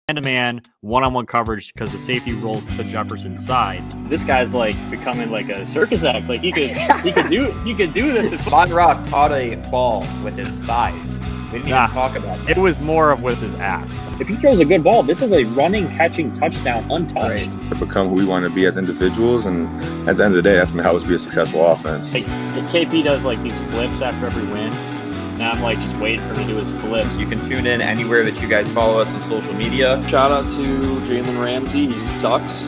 man-to-man, one-on-one coverage because the safety rolls to Jefferson's side. This guy's like becoming like a circus act. Like he could do this. Von Rock caught a ball with his thighs. We didn't even talk about that. It was more of with his ass. If he throws a good ball, this is a running, catching touchdown untouched. Right. To become who we want to be as individuals, and at the end of the day, that's how it's be a successful offense. Like KP does like these flips after every win. Now I'm like just waiting for him to do his flips. You can tune in anywhere that you guys follow us on social media. Shout out to Jalen Ramsey. He sucks.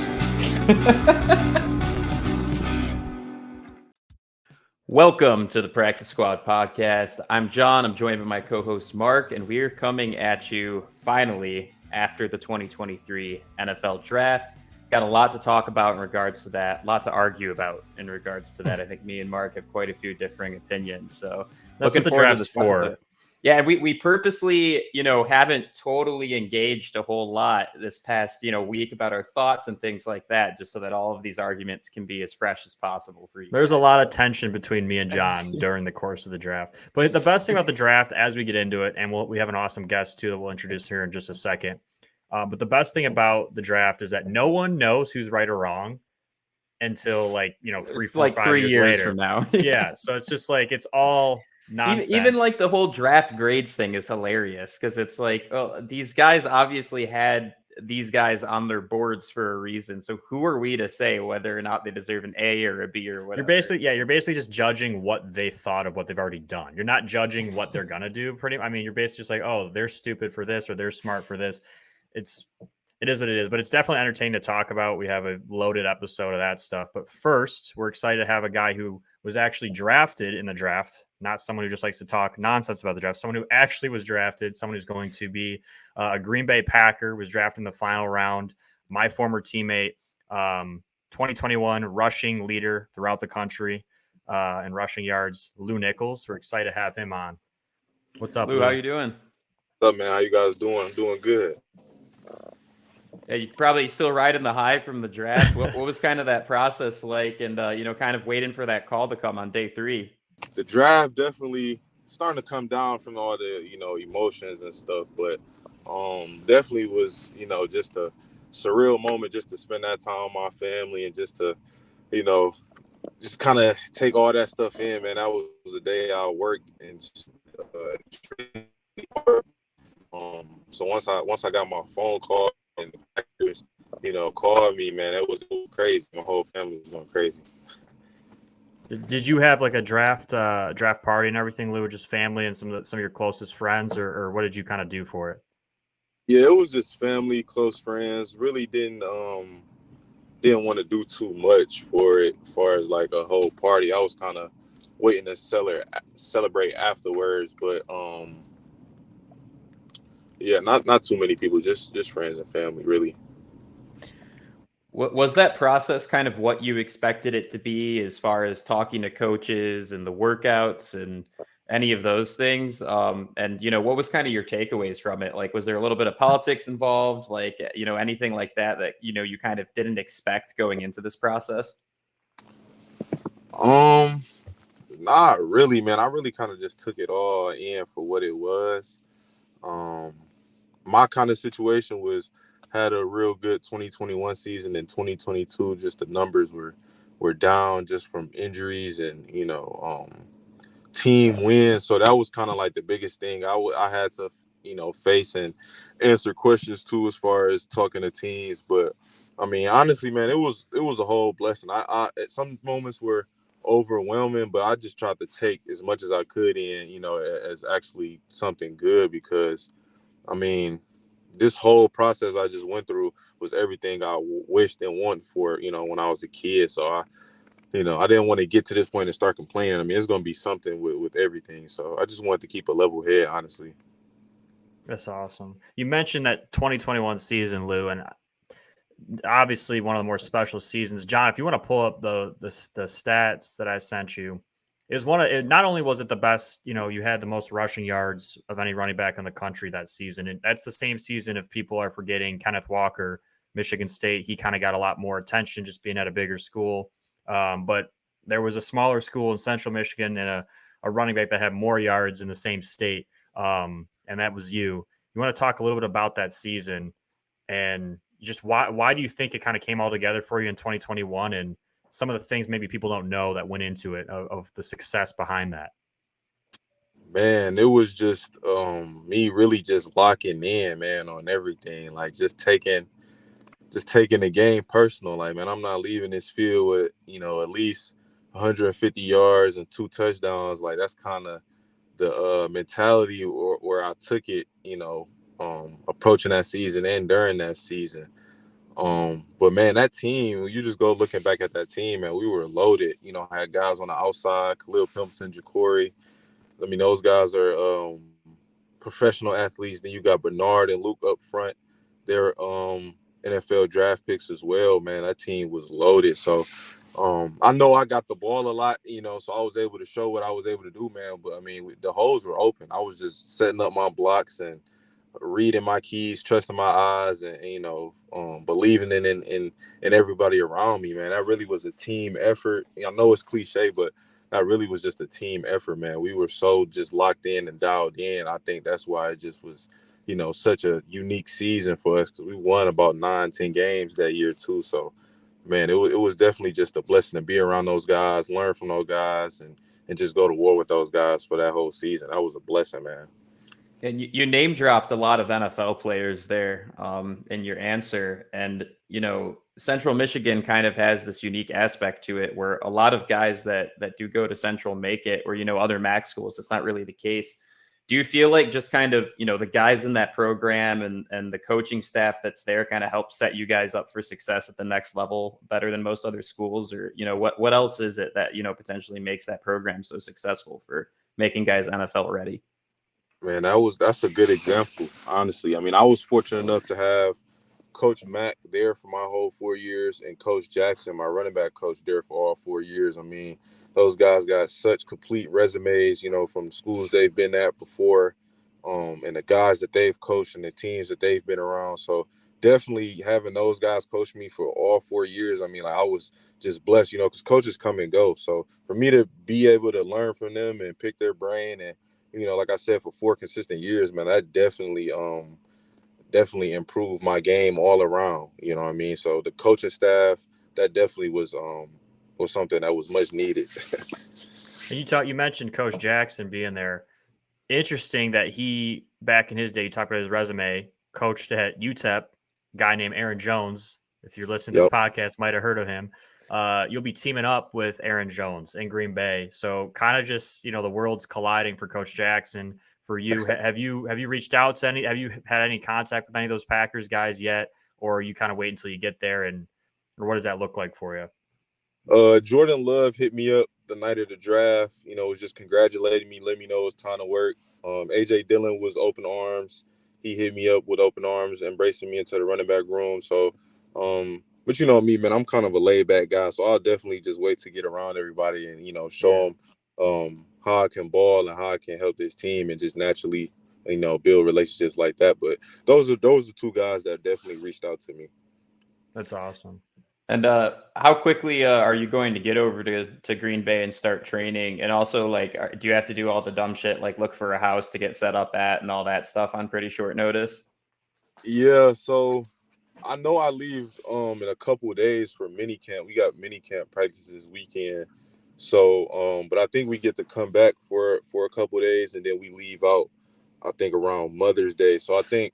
Welcome to the Practice Squad podcast. I'm John. I'm joined by my co-host Mark, and we're coming at you finally after the 2023 NFL Draft. Got a lot to talk about in regards to that, a lot to argue about in regards to that. I think me and Mark have quite a few differing opinions. So that's what the draft is for. Yeah, and we purposely, haven't totally engaged a whole lot this past, week about our thoughts and things like that, just so that all of these arguments can be as fresh as possible for you. There's a lot of tension between me and John during the course of the draft. But the best thing about the draft, as we get into it, and we have an awesome guest too that we'll introduce here in just a second. But the best thing about the draft is that no one knows who's right or wrong until 3, 4, 5 years later. From now. Yeah, so it's just like it's all nonsense. Even like the whole draft grades thing is hilarious because it's like, oh, these guys obviously had these guys on their boards for a reason. So who are we to say whether or not they deserve an A or a B or whatever? You're basically just judging what they thought of what they've already done. You're not judging what they're gonna do. You're basically just like, oh, they're stupid for this or they're smart for this. It is what it is, but it's definitely entertaining to talk about. We have a loaded episode of that stuff. But first, we're excited to have a guy who was actually drafted in the draft, not someone who just likes to talk nonsense about the draft, someone who actually was drafted, someone who's going to be a Green Bay Packer, was drafted in the final round, my former teammate, 2021 rushing leader throughout the country in rushing yards, Lew Nichols. We're excited to have him on. What's up, Lew? How you doing? What's up, man? How you guys doing? I'm doing good. Yeah, you probably still riding the high from the draft. What was kind of that process like, and kind of waiting for that call to come on day 3? The draft definitely starting to come down from all the emotions and stuff, but definitely was just a surreal moment just to spend that time with my family and just to just kind of take all that stuff in, man. That was the day I worked and so once I got my phone call and the Packers, called me, man, it was crazy. My whole family was going crazy. Did you have like a draft party and everything, Lew, or just family and some of your closest friends, or what did you kind of do for it? Yeah, it was just family, close friends. Really didn't want to do too much for it, as far as like a whole party. I was kind of waiting to celebrate afterwards, but yeah, not too many people, just friends and family, really. Was that process kind of what you expected it to be as far as talking to coaches and the workouts and any of those things? And, what was kind of your takeaways from it? Like, was there a little bit of politics involved? Like, anything like that, you kind of didn't expect going into this process? Not really, man. I really kind of just took it all in for what it was. My kind of situation had a real good 2021 season. In 2022, just the numbers were down just from injuries and team wins. So that was kind of like the biggest thing I had to face and answer questions too, as far as talking to teams. But I mean, honestly, man, it was a whole blessing. I at some moments were overwhelming, but I just tried to take as much as I could in, as actually something good, because I mean, this whole process I just went through was everything I wished and wanted for, when I was a kid. So I didn't want to get to this point and start complaining. I mean, it's going to be something with everything. So I just wanted to keep a level head, honestly. That's awesome. You mentioned that 2021 season, Lew, and obviously one of the more special seasons. John, if you want to pull up the stats that I sent you, not only was it the best, you had the most rushing yards of any running back in the country that season. And that's the same season, if people are forgetting, Kenneth Walker, Michigan State. He kind of got a lot more attention just being at a bigger school. But there was a smaller school in Central Michigan and a running back that had more yards in the same state. And that was you. You want to talk a little bit about that season and just why do you think it kind of came all together for you in 2021, and some of the things maybe people don't know that went into it of the success behind that? Man, it was just me really just locking in, man, on everything. Like just taking the game personal. Like, man, I'm not leaving this field with, at least 150 yards and 2 touchdowns. Like that's kind of the mentality where I took it, approaching that season and during that season. But man, that team, when you just go looking back at that team, man, we were loaded. I had guys on the outside, Khalil Pimpleton, Ja'Cory. I mean, those guys are professional athletes. Then you got Bernard and Luke up front. They're NFL draft picks as well, man. That team was loaded. So I know I got the ball a lot, so I was able to show what I was able to do, man. But, I mean, the holes were open. I was just setting up my blocks and reading my keys, trusting my eyes, and believing in everybody around me, man. That really was a team effort. I know it's cliche, but that really was just a team effort, man. We were so just locked in and dialed in. I think that's why it just was, such a unique season for us, because we won about 9-10 games that year too. So, man, it was definitely just a blessing to be around those guys, learn from those guys, and just go to war with those guys for that whole season. That was a blessing, man. And you name dropped a lot of NFL players there in your answer. And, Central Michigan kind of has this unique aspect to it where a lot of guys that do go to Central make it, or, other MAC schools, that's not really the case. Do you feel like just kind of, the guys in that program and the coaching staff that's there kind of help set you guys up for success at the next level better than most other schools? Or, what else is it that, potentially makes that program so successful for making guys NFL ready? Man, that's a good example, honestly. I mean, I was fortunate enough to have Coach Mack there for my whole 4 years and Coach Jackson, my running back coach, there for all 4 years. I mean, those guys got such complete resumes, from schools they've been at before, and the guys that they've coached and the teams that they've been around. So definitely having those guys coach me for all 4 years, I mean, like, I was just blessed, because coaches come and go. So for me to be able to learn from them and pick their brain and, like I said, for 4 consistent years, man, that definitely improved my game all around. You know what I mean? So the coaching staff, that definitely was something that was much needed. And you mentioned Coach Jackson being there. Interesting that he, back in his day, you talked about his resume, coached at UTEP, a guy named Aaron Jones. If you're listening to this podcast, might have heard of him. You'll be teaming up with Aaron Jones in Green Bay. So kind of just, the world's colliding for Coach Jackson. For you, have you reached out to have you had any contact with any of those Packers guys yet? Or you kind of wait until you get there, or what does that look like for you? Jordan Love hit me up the night of the draft, was just congratulating me, let me know it's time to work. AJ Dillon was open arms. He hit me up with open arms, embracing me into the running back room. So, but you know me, man, I'm kind of a laid back guy. So I'll definitely just wait to get around everybody and, show them how I can ball and how I can help this team and just naturally, build relationships like that. But those are 2 guys that definitely reached out to me. That's awesome. And how quickly are you going to get over to Green Bay and start training? And also, do you have to do all the dumb shit, like look for a house to get set up at and all that stuff on pretty short notice? Yeah, so I know I leave in a couple of days for mini camp. We got mini camp practices this weekend. So, but I think we get to come back for a couple of days, and then we leave out, I think, around Mother's Day. So I think,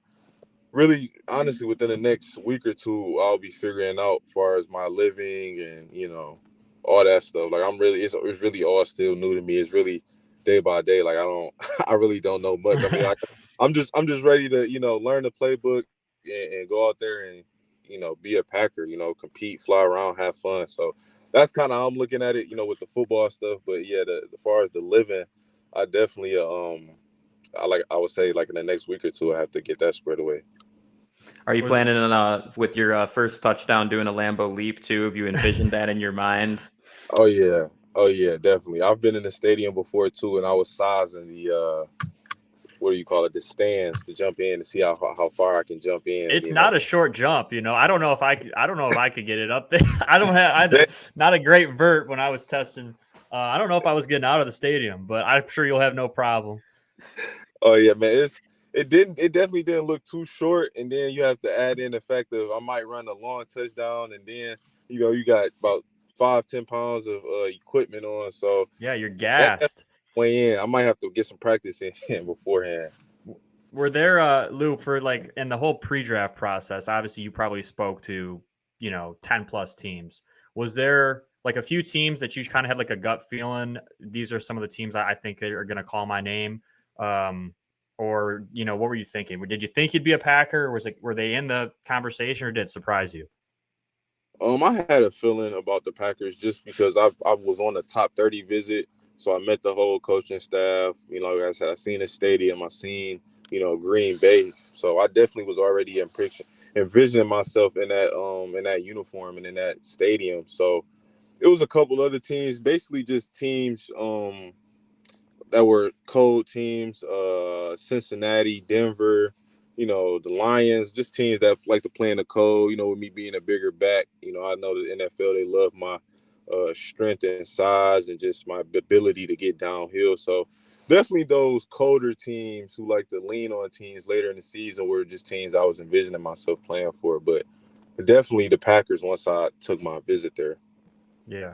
really, honestly, within the next week or two, I'll be figuring out as far as my living and, all that stuff. Like, it's really all still new to me. It's really day by day. Like, I really don't know much. I mean, I'm just ready to, learn the playbook and go out there and, be a Packer, compete, fly around, have fun. So that's kind of how I'm looking at it, with the football stuff. But yeah, as far as the living, I definitely, I would say, like, in the next week or two, I have to get that squared away. Are you planning on with your first touchdown doing a Lambeau leap too? Have you envisioned that in your mind? Oh yeah, definitely. I've been in the stadium before too, and I was sizing the the stands to jump in to see how far I can jump in. It's not a short jump, I don't know if I could get it up there. Not a great vert when I was testing. I don't know if I was getting out of the stadium, but I'm sure you'll have no problem. Oh yeah, man, it definitely didn't look too short. And then you have to add in the fact of I might run a long touchdown, and then you got about 5-10 pounds of equipment on. So Yeah, you're that gassed. weigh in. I might have to get some practice in beforehand. Were there, Lou, for like in the whole pre-draft process, obviously you probably spoke to, 10 plus teams. Was there like a few teams that you kind of had like a gut feeling, these are some of the teams I think they are going to call my name? Or, what were you thinking? Did you think you'd be a Packer? Or were they in the conversation or did it surprise you? I had a feeling about the Packers just because I was on the top 30 visit. So I met the whole coaching staff. Like I said, I seen the stadium, I seen, Green Bay. So I definitely was already envisioning myself in that uniform and in that stadium. So it was a couple other teams, basically just teams that were cold teams, Cincinnati, Denver, the Lions, just teams that like to play in the cold, with me being a bigger back. I know the NFL, they love my strength and size and just my ability to get downhill. So definitely those colder teams who like to lean on teams later in the season were just teams I was envisioning myself playing for. But definitely the Packers once I took my visit there. Yeah.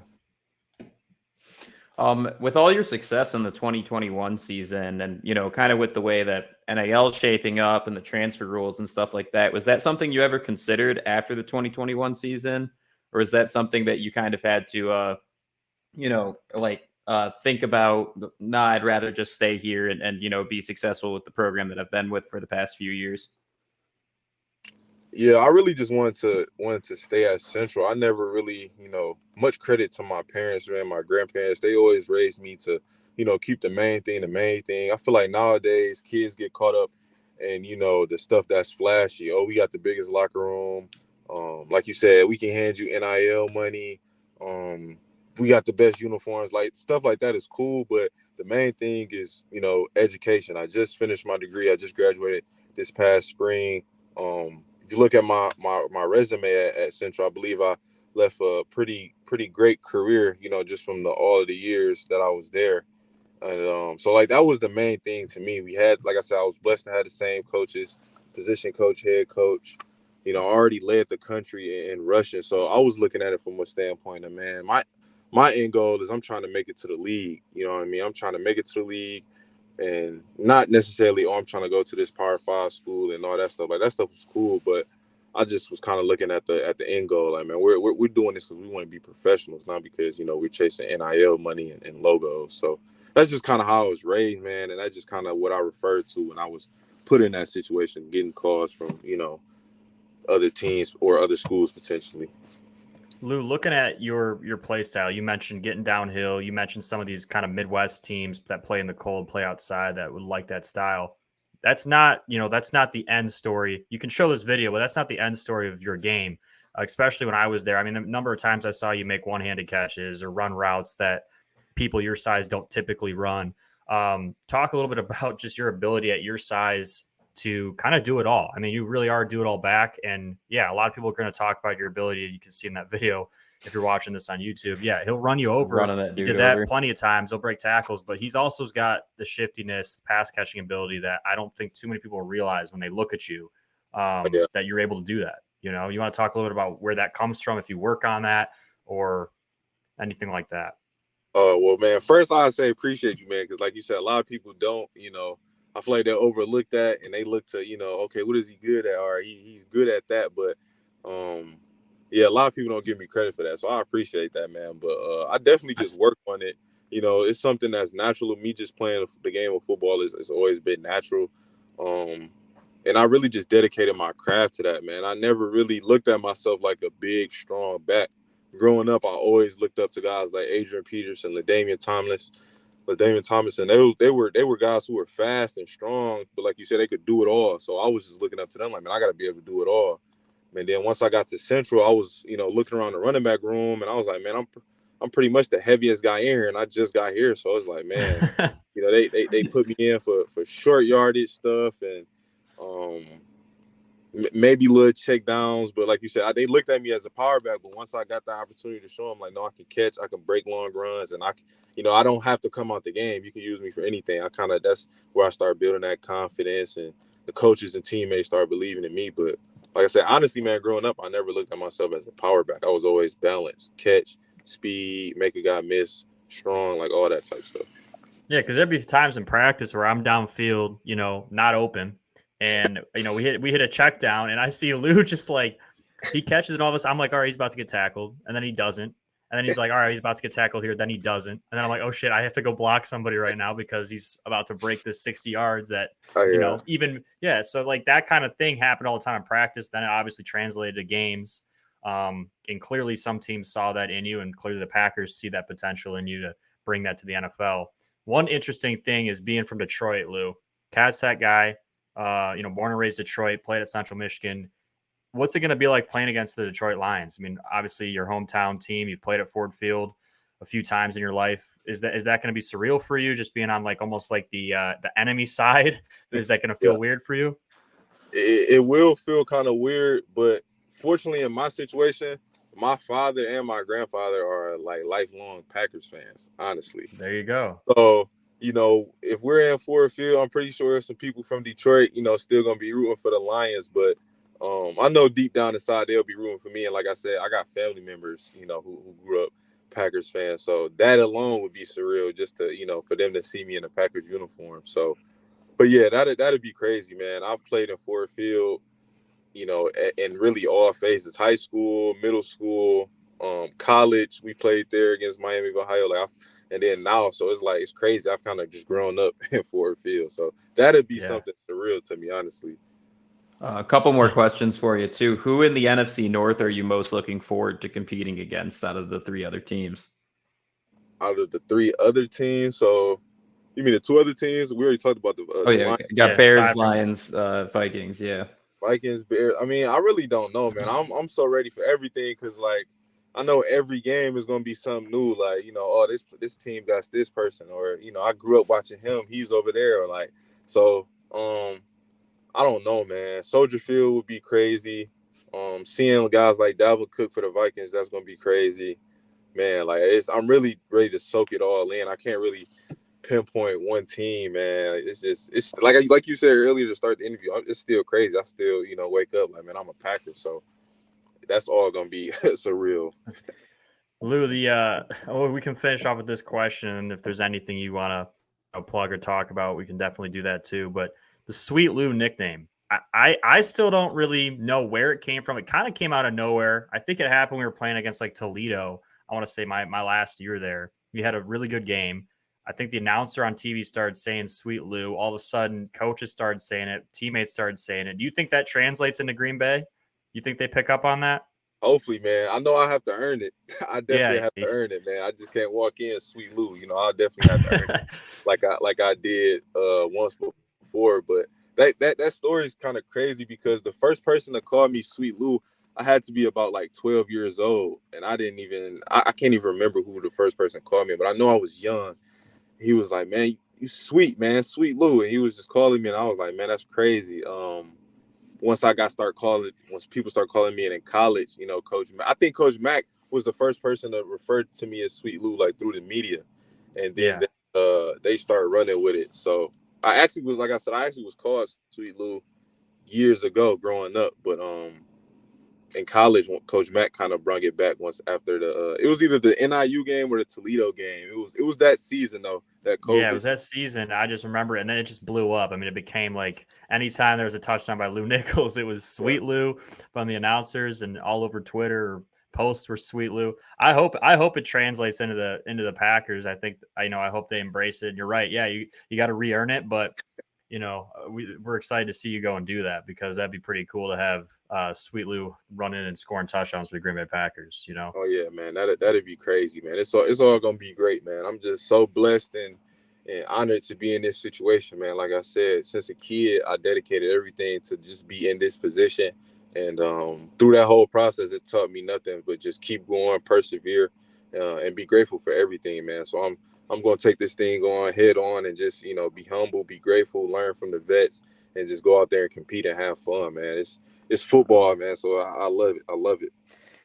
With all your success in the 2021 season and, kind of with the way that NIL shaping up and the transfer rules and stuff like that, was that something you ever considered after the 2021 season? Or is that something that you kind of had to, think about, nah, I'd rather just stay here and be successful with the program that I've been with for the past few years? Yeah, I really just wanted to stay at Central. I never really, much credit to my parents, man, my grandparents. They always raised me to, keep the main thing the main thing. I feel like nowadays kids get caught up in, the stuff that's flashy. Oh, we got the biggest locker room. Like you said, we can hand you NIL money. We got the best uniforms. Like stuff like that is cool, but the main thing is, education. I just finished my degree. I just graduated this past spring. If you look at my resume at Central, I believe I left a pretty great career, just from all of the years that I was there. And so like that was the main thing to me. We had, like I said, I was blessed to have the same coaches, position coach, head coach. I already led the country in rushing. So I was looking at it from a standpoint of, man, my end goal is I'm trying to make it to the league. You know what I mean? I'm trying to make it to the league. And not necessarily, I'm trying to go to this Power 5 school and all that stuff. Like that stuff was cool, but I just was kind of looking at the end goal. Like, man, we're doing this because we want to be professionals, not because we're chasing NIL money and logos. So that's just kind of how I was raised, man, and that's just kind of what I referred to when I was put in that situation, getting calls from other teams or other schools potentially. Lou, looking at your play style, you mentioned getting downhill. You mentioned some of these kind of Midwest teams that play in the cold, play outside that would like that style. That's not the end story. You can show this video, but that's not the end story of your game, especially when I was there. I mean, the number of times I saw you make one-handed catches or run routes that people your size don't typically run. Talk a little bit about just your ability at your size to kind of do it all. I mean, you really are do it all back. And yeah, a lot of people are going to talk about your ability. You can see in that video, if you're watching this on YouTube, yeah, he'll run you over. He did that plenty of times. He'll break tackles, but he's also got the shiftiness, pass catching ability that I don't think too many people realize when they look at you, that you're able to do that. You want to talk a little bit about where that comes from, if you work on that or anything like that. Well, man, first I'd say appreciate you, man, because like you said, a lot of people don't, I feel like they overlook that and they look to, okay, what is he good at? Or he's good at that. But yeah, a lot of people don't give me credit for that. So I appreciate that, man. But I definitely just work on it. It's something that's natural to me. Just playing the game of football is always been natural. And I really just dedicated my craft to that, man. I never really looked at myself like a big, strong back. Growing up, I always looked up to guys like Adrian Peterson, LaDainian Thomas, and they were guys who were fast and strong, but like you said, they could do it all. So I was just looking up to them like, man, I got to be able to do it all. And then once I got to Central, I was, looking around the running back room, and I was like, man, I'm pretty much the heaviest guy in here, and I just got here, so I was like, man, they put me in for short yardage stuff, and maybe little check downs, but like you said, they looked at me as a power back. But once I got the opportunity to show them, like, no, I can catch, I can break long runs, and I don't have to come out the game. You can use me for anything. That's where I start building that confidence, and the coaches and teammates start believing in me. But like I said, honestly, man, growing up, I never looked at myself as a power back. I was always balanced, catch, speed, make a guy miss, strong, like all that type stuff. Yeah, because there'd be times in practice where I'm downfield, not open, and we hit a check down, and I see Lew just like he catches it all of us. I'm like, all right, he's about to get tackled, and then he doesn't, and then he's like, all right, he's about to get tackled here, then he doesn't, and then I'm like, oh shit, I have to go block somebody right now because he's about to break this 60 yards. That so like that kind of thing happened all the time in practice. Then it obviously translated to games, and clearly some teams saw that in you, and clearly the Packers see that potential in you to bring that to the NFL. One interesting thing is being from Detroit, Lew. Cats Tech guy, born and raised Detroit, played at Central Michigan. What's it going to be like playing against the Detroit Lions? I mean, obviously your hometown team, you've played at Ford Field a few times in your life. Is that going to be surreal for you, just being on like almost like the enemy side? Is that going to feel weird for you? It will feel kind of weird, but fortunately in my situation, my father and my grandfather are like lifelong Packers fans, honestly. There you go. So, if we're in Ford Field, I'm pretty sure some people from Detroit, still going to be rooting for the Lions. But I know deep down inside they'll be rooting for me. And like I said, I got family members, who grew up Packers fans. So that alone would be surreal just to, for them to see me in a Packers uniform. So, but yeah, that'd be crazy, man. I've played in Ford Field, in really all phases, high school, middle school, college. We played there against Miami of Ohio, and then now, so it's crazy. I've kind of just grown up in Ford Field, so that'd be something surreal to me, honestly. A couple more questions for you too. Who in the NFC North are you most looking forward to competing against out of the three other teams? Out of the three other teams, so you mean the two other teams? We already talked about the. Got Bears, Lions, Vikings, Vikings, Bears. I mean, I really don't know, man. I'm so ready for everything because, like, I know every game is gonna be something new. Like, this team got this person, or I grew up watching him. He's over there, or like, so. I don't know, man. Soldier Field would be crazy. Seeing guys like Dalvin Cook for the Vikings, that's gonna be crazy, man. Like, I'm really ready to soak it all in. I can't really pinpoint one team, man. It's like you said earlier to start the interview. It's still crazy. I still wake up like, man, I'm a Packer, so that's all gonna be surreal. Lew, we can finish off with this question, and if there's anything you want to plug or talk about, we can definitely do that too. But the Sweet Lew nickname, I still don't really know where it came from. It kind of came out of nowhere. I think it happened when we were playing against like Toledo. I want to say my last year there. We had a really good game. I think the announcer on TV started saying Sweet Lew. All of a sudden, coaches started saying it. Teammates started saying it. Do you think that translates into Green Bay? You think they pick up on that? Hopefully, man. I know I have to earn it. I definitely have to earn it, man. I just can't walk in Sweet Lew. I'll definitely have to earn it like I did once before. But that story is kind of crazy because the first person to call me Sweet Lew, I had to be about like 12 years old, and I can't even remember who the first person called me, but I know I was young. He was like, man, you sweet, man, Sweet Lew. And he was just calling me, and I was like, man, that's crazy. Once people start calling me in college, Coach Mack, I think Coach Mack was the first person to refer to me as Sweet Lew, like through the media. And then they started running with it. So I actually was called Sweet Lew years ago growing up. But in college, Coach Mack kind of brought it back once after it was either the NIU game or the Toledo game. It was that season though. It was that season. I just remember it, and then it just blew up. I mean, it became like anytime there was a touchdown by Lew Nichols, it was Sweet Lew from the announcers, and all over Twitter posts were Sweet Lew. I hope it translates into the Packers. I think I hope they embrace it. And you're right. Yeah, you got to re-earn it, but we're excited to see you go and do that because that'd be pretty cool to have Sweet Lew running and scoring touchdowns for the Green Bay Packers. Oh yeah, man, that'd be crazy, man. It's all gonna be great, man. I'm just so blessed and honored to be in this situation, man. Like I said, since a kid, I dedicated everything to just be in this position, and through that whole process, it taught me nothing but just keep going, persevere, and be grateful for everything, man. So I'm going to take this thing on head on and just, be humble, be grateful, learn from the vets, and just go out there and compete and have fun, man. It's football, man. So I love it. I love it.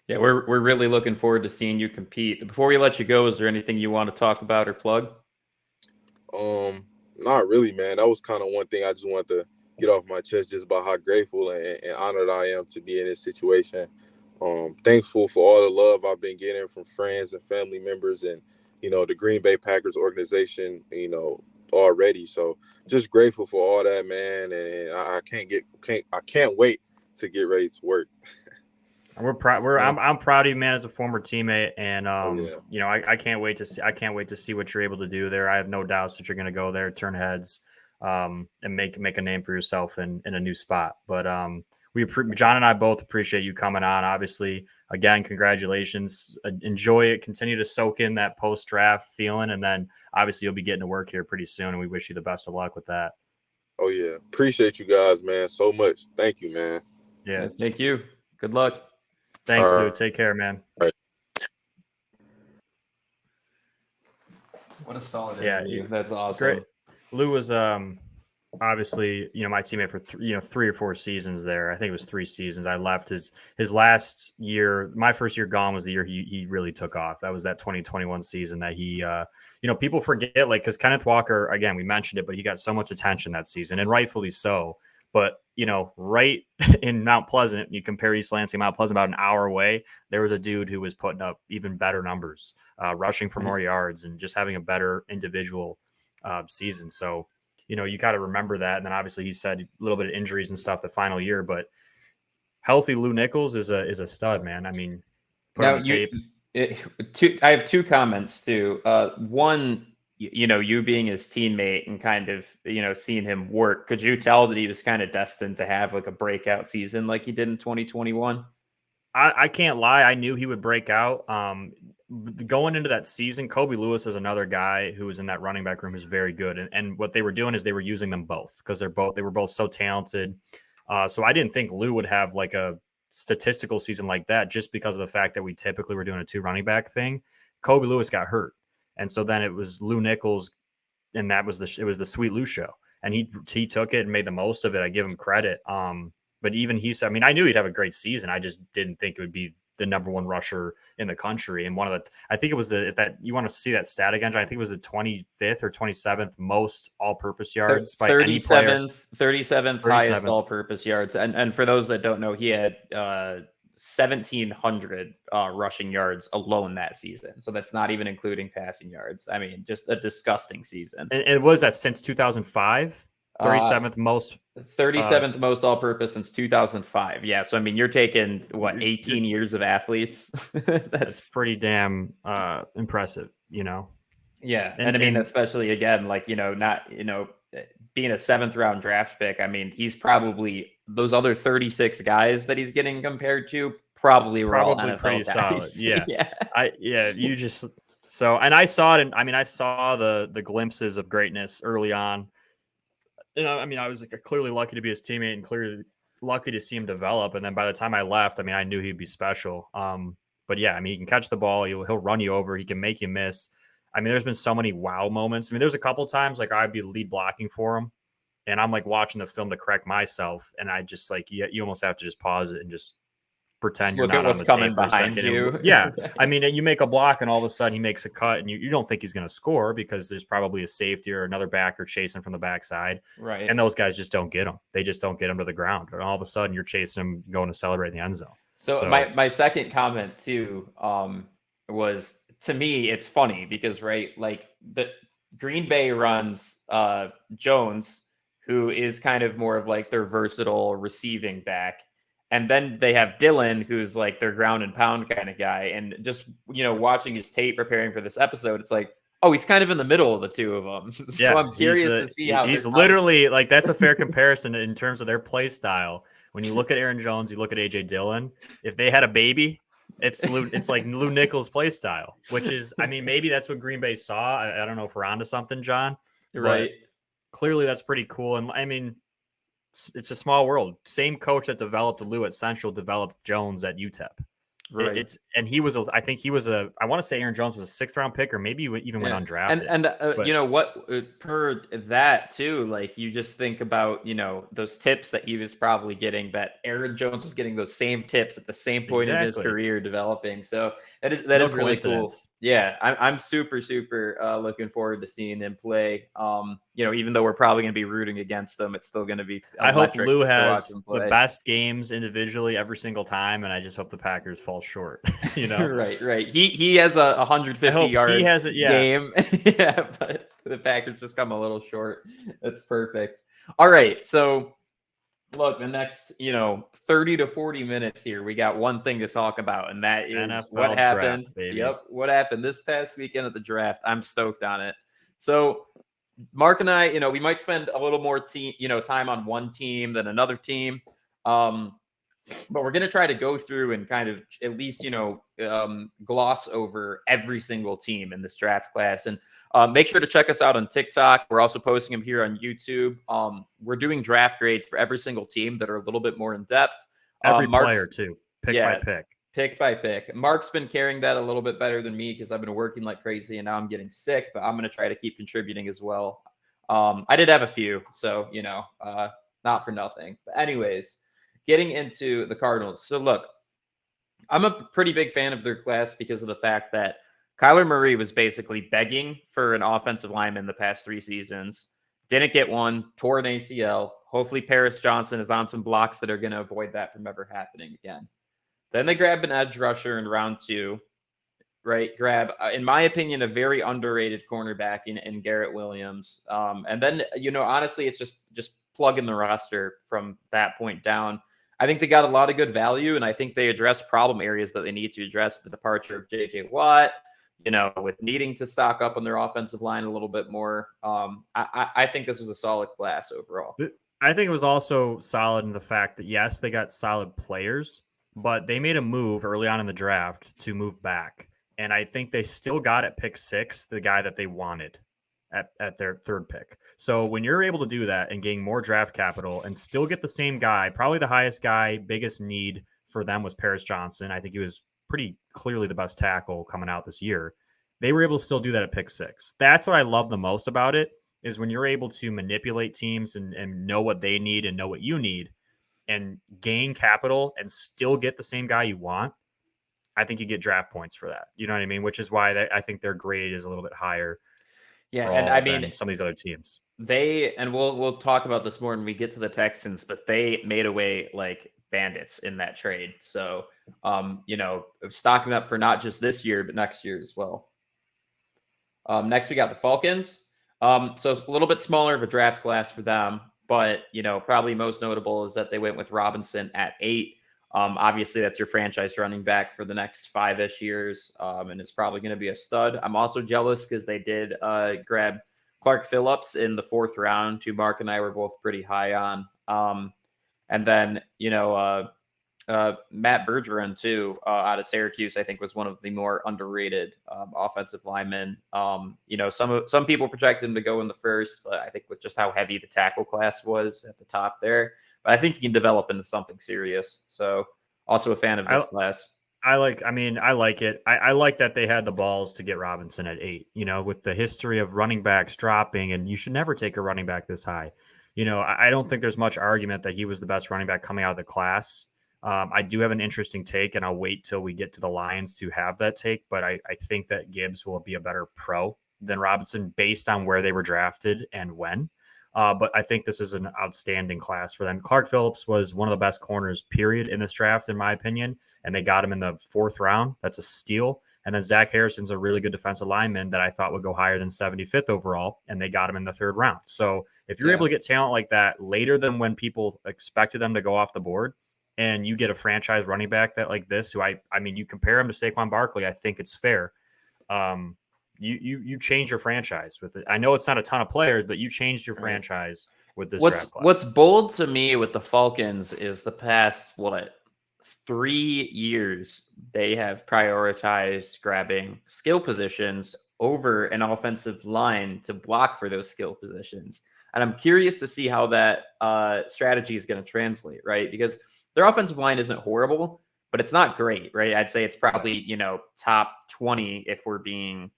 Yeah, we're really looking forward to seeing you compete. Before we let you go, is there anything you want to talk about or plug? Not really, man. That was kind of one thing I just wanted to get off my chest, just about how grateful and honored I am to be in this situation. Thankful for all the love I've been getting from friends and family members and, the Green Bay Packers organization, already. So just grateful for all that, man. And I can't wait to get ready to work. We're proud. I'm proud of you, man, as a former teammate, and yeah. I can't wait to see. I can't wait to see what you're able to do there. I have no doubts that you're going to go there, turn heads, and make a name for yourself in a new spot. But John and I both appreciate you coming on. Obviously, again, congratulations. Enjoy it. Continue to soak in that post draft feeling, and then obviously you'll be getting to work here pretty soon. And we wish you the best of luck with that. Oh yeah, appreciate you guys, man, so much. Thank you, man. Yeah, thank you. Good luck. Thanks, Lou. Take care, man. All right. What a solid interview. That's awesome. Great. Lou was obviously, my teammate for 3 or 4 seasons there. I think it was 3 seasons. I left his last year. My first year gone was the year he really took off. That was that 2021 season that he, people forget, because Kenneth Walker, again, we mentioned it, but he got so much attention that season, and rightfully so. But, right in Mount Pleasant, you compare East Lansing, Mount Pleasant, about an hour away, there was a dude who was putting up even better numbers, rushing for more yards and just having a better individual season. So, you got to remember that. And then obviously he said a little bit of injuries and stuff the final year, but healthy Lew Nichols is a stud, man. I mean, put on the tape. I have 2 comments too. One, you being his teammate and kind of, seeing him work, could you tell that he was kind of destined to have like a breakout season like he did in 2021? I can't lie. I knew he would break out. Going into that season, Kobe Lewis is another guy who was in that running back room who's very good. And what they were doing is they were using them both because they were both so talented. So I didn't think Lou would have like a statistical season like that just because of the fact that we typically were doing a 2 running back thing. Kobe Lewis got hurt. And so then it was Lew Nichols, and it was the Sweet Lou show. And he took it and made the most of it. I give him credit. But even he said, I knew he'd have a great season. I just didn't think it would be the number 1 rusher in the country. And I think it was if you want to see that stat again, John, I think it was the 25th or 27th most all-purpose yards by any player. 37th highest all-purpose yards. And for those that don't know, he had 1,700 rushing yards alone that season. So that's not even including passing yards. I mean, just a disgusting season. And was that since 2005? 37th most. 37th most all-purpose since 2005. Yeah. So, you're taking, 18 years of athletes? That's pretty damn impressive, Yeah. And especially, again, being a 7th round draft pick, he's probably those other 36 guys that he's getting compared to probably were all NFL pretty guys. Solid. Yeah. You just and I saw it, and I saw the glimpses of greatness early on. I was clearly lucky to be his teammate and clearly lucky to see him develop. And then by the time I left, I knew he'd be special. But yeah, he can catch the ball. He'll run you over. He can make you miss. There's been so many wow moments. There's a couple times I'd be lead blocking for him, and I'm watching the film to correct myself, and I just you almost have to just pause it and just pretend you're not on the coming tape behind you. Yeah, you make a block, and all of a sudden he makes a cut, and you don't think he's going to score because there's probably a safety or another backer chasing from the backside, right? And those guys just don't get him. They just don't get him to the ground, and all of a sudden you're chasing him, going to celebrate in the end zone. So my second comment too was, to me, it's funny because the Green Bay runs Jones, who is kind of more of their versatile receiving back. And then they have Dylan, who's their ground and pound kind of guy. And just, watching his tape, preparing for this episode, it's he's kind of in the middle of the 2 of them. So yeah, I'm curious to see how he's literally that's a fair comparison in terms of their play style. When you look at Aaron Jones, you look at AJ Dillon. If they had a baby, it's like Lew Nichols' play style, which is, maybe that's what Green Bay saw. I don't know if we're onto something, John. Right. Clearly that's pretty cool. And it's a small world. Same coach that developed Lew at Central developed Jones at UTEP. Right. And he was, I think he was I want to say Aaron Jones was a 6th round pick, or maybe even went undrafted. And you know what, per that too, like you just think about, you know, those tips that he was probably getting, that Aaron Jones was getting those same tips at the same point in his career developing. So that is really cool. Yeah. I'm super looking forward to seeing him play. You know, even though we're probably going to be rooting against them, it's still going to be I hope Lou has the best games individually every single time, and I just hope the Packers fall short. You know, right. He has a 150-yard game, yeah, but the Packers just come a little short. That's perfect. All right, so look, the next 30 to 40 minutes here, we got one thing to talk about, and that is NFL what happened. Draft, baby. Yep, what happened this past weekend at the draft. I'm stoked on it. So Mark and I, we might spend a little more time on one team than another team. But we're going to try to go through and kind of at least, gloss over every single team in this draft class. And make sure to check us out on TikTok. We're also posting them here on YouTube. We're doing draft grades for every single team that are a little bit more in depth. Every player too, pick by pick. Pick by pick. Mark's been carrying that a little bit better than me because I've been working like crazy and now I'm getting sick, but I'm going to try to keep contributing as well. I did have a few, so, not for nothing. But anyways, getting into the Cardinals. So look, I'm a pretty big fan of their class because of the fact that Kyler Murray was basically begging for an offensive lineman the past 3 seasons. Didn't get one, tore an ACL. Hopefully Paris Johnson is on some blocks that are going to avoid that from ever happening again. Then they grab an edge rusher in round 2, right? Grab, in my opinion, a very underrated cornerback in Garrett Williams. And then, honestly, it's just plug in the roster from that point down. I think they got a lot of good value, and I think they address problem areas that they need to address. The departure of J.J. Watt, with needing to stock up on their offensive line a little bit more. I think this was a solid class overall. I think it was also solid in the fact that, yes, they got solid players, but they made a move early on in the draft to move back. And I think they still got at pick 6 the guy that they wanted at their 3rd pick. So when you're able to do that and gain more draft capital and still get the same guy, probably the highest guy, biggest need for them was Paris Johnson. I think he was pretty clearly the best tackle coming out this year. They were able to still do that at pick 6. That's what I love the most about it, is when you're able to manipulate teams and know what they need and know what you need and gain capital and still get the same guy you want. I think you get draft points for that. You know what I mean? Which is why I think their grade is a little bit higher. Yeah, and I mean some of these other teams. We'll talk about this more when we get to the Texans, but they made away like bandits in that trade. So stocking up for not just this year, but next year as well. Next we got the Falcons. So it's a little bit smaller of a draft class for them, but probably most notable is that they went with Robinson at 8. Obviously, that's your franchise running back for the next 5-ish years, and it's probably going to be a stud. I'm also jealous because they did grab Clark Phillips in the 4th round, who Mark and I were both pretty high on. And then, Matt Bergeron, too, out of Syracuse, I think was one of the more underrated offensive linemen. Some people projected him to go in the 1st, I think with just how heavy the tackle class was at the top there. But I think he can develop into something serious. So also a fan of this class. I like it. I like that they had the balls to get Robinson at 8, with the history of running backs dropping, and you should never take a running back this high. I don't think there's much argument that he was the best running back coming out of the class. I do have an interesting take, and I'll wait till we get to the Lions to have that take. But I think that Gibbs will be a better pro than Robinson based on where they were drafted and when. But I think this is an outstanding class for them. Clark Phillips was one of the best corners, period, in this draft, in my opinion. And they got him in the 4th round. That's a steal. And then Zach Harrison's a really good defensive lineman that I thought would go higher than 75th overall. And they got him in the 3rd round. So if you're able to get talent like that later than when people expected them to go off the board, and you get a franchise running back that like this, who I mean, you compare him to Saquon Barkley, I think it's fair. You change your franchise with it. I know it's not a ton of players, but you changed your franchise with this draft class. What's bold to me with the Falcons is the past 3 years they have prioritized grabbing skill positions over an offensive line to block for those skill positions. And I'm curious to see how that strategy is going to translate, right? Because their offensive line isn't horrible, but it's not great, right? I'd say it's probably, top 20 if we're being,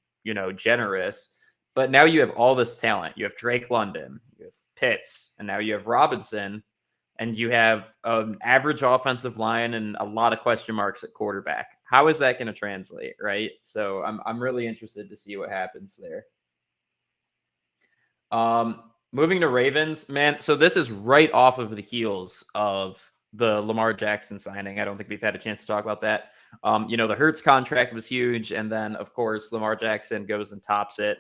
generous. But now you have all this talent. You have Drake London, you have Pitts, and now you have Robinson, and you have an average offensive line and a lot of question marks at quarterback. How is that going to translate, right? So I'm really interested to see what happens there. Moving to Ravens, man. So this is right off of the heels of the Lamar Jackson signing. I don't think we've had a chance to talk about that. The Hurts contract was huge. And then, of course, Lamar Jackson goes and tops it.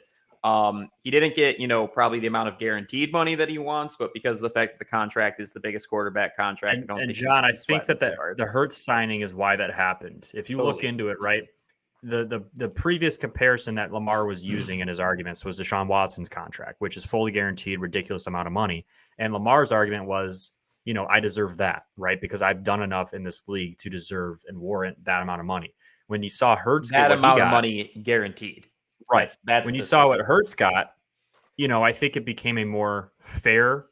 He didn't get, probably the amount of guaranteed money that he wants, but because of the fact that the contract is the biggest quarterback contract. And John, I think that the Hurts signing is why that happened. If you look into it, right, the previous comparison that Lamar was using in his arguments was Deshaun Watson's contract, which is fully guaranteed, ridiculous amount of money. And Lamar's argument was, I deserve that, right? Because I've done enough in this league to deserve and warrant that amount of money. When you saw Hurts that amount of money guaranteed. Right. That's when you saw what Hurts got, I think it became a more fair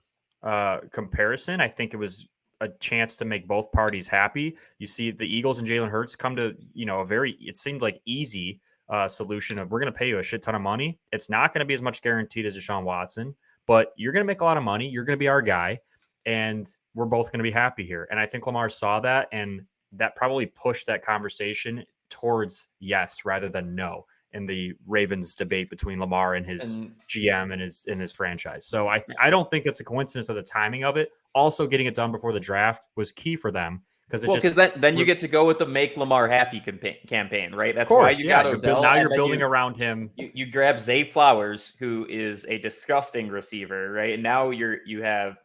comparison. I think it was a chance to make both parties happy. You see the Eagles and Jalen Hurts come to, it seemed like easy solution of we're going to pay you a shit ton of money. It's not going to be as much guaranteed as Deshaun Watson, but you're going to make a lot of money. You're going to be our guy, and we're both going to be happy here. And I think Lamar saw that, and that probably pushed that conversation towards yes rather than no in the Ravens debate between Lamar and his GM and his franchise. So I don't think it's a coincidence of the timing of it. Also, getting it done before the draft was key for them because then you get to go with the Make Lamar Happy campaign, right? That's why you got Odell. Now you're building around him. You grab Zay Flowers, who is a disgusting receiver, right? And now you have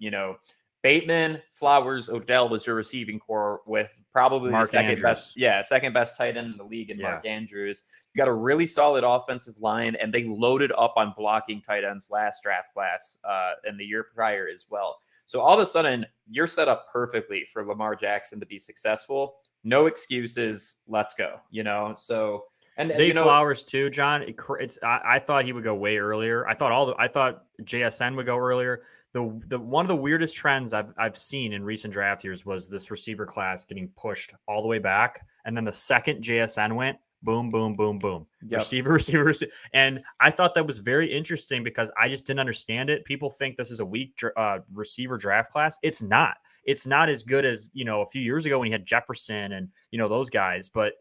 Bateman, Flowers, Odell was your receiving core with probably Mark the second Andrews. second best tight end in the league in Mark Yeah. Andrews. You got a really solid offensive line, and they loaded up on blocking tight ends last draft class and the year prior as well. So all of a sudden, you're set up perfectly for Lamar Jackson to be successful. No excuses. Let's go. So and Zay Flowers too, John. I thought he would go way earlier. I thought JSN would go earlier. The one of the weirdest trends I've seen in recent draft years was this receiver class getting pushed all the way back, and then the second JSN went, boom, boom, boom, boom. Yep. Receiver. And I thought that was very interesting because I just didn't understand it. People think this is a weak receiver draft class. It's not. It's not as good as, a few years ago when you had Jefferson and, those guys. But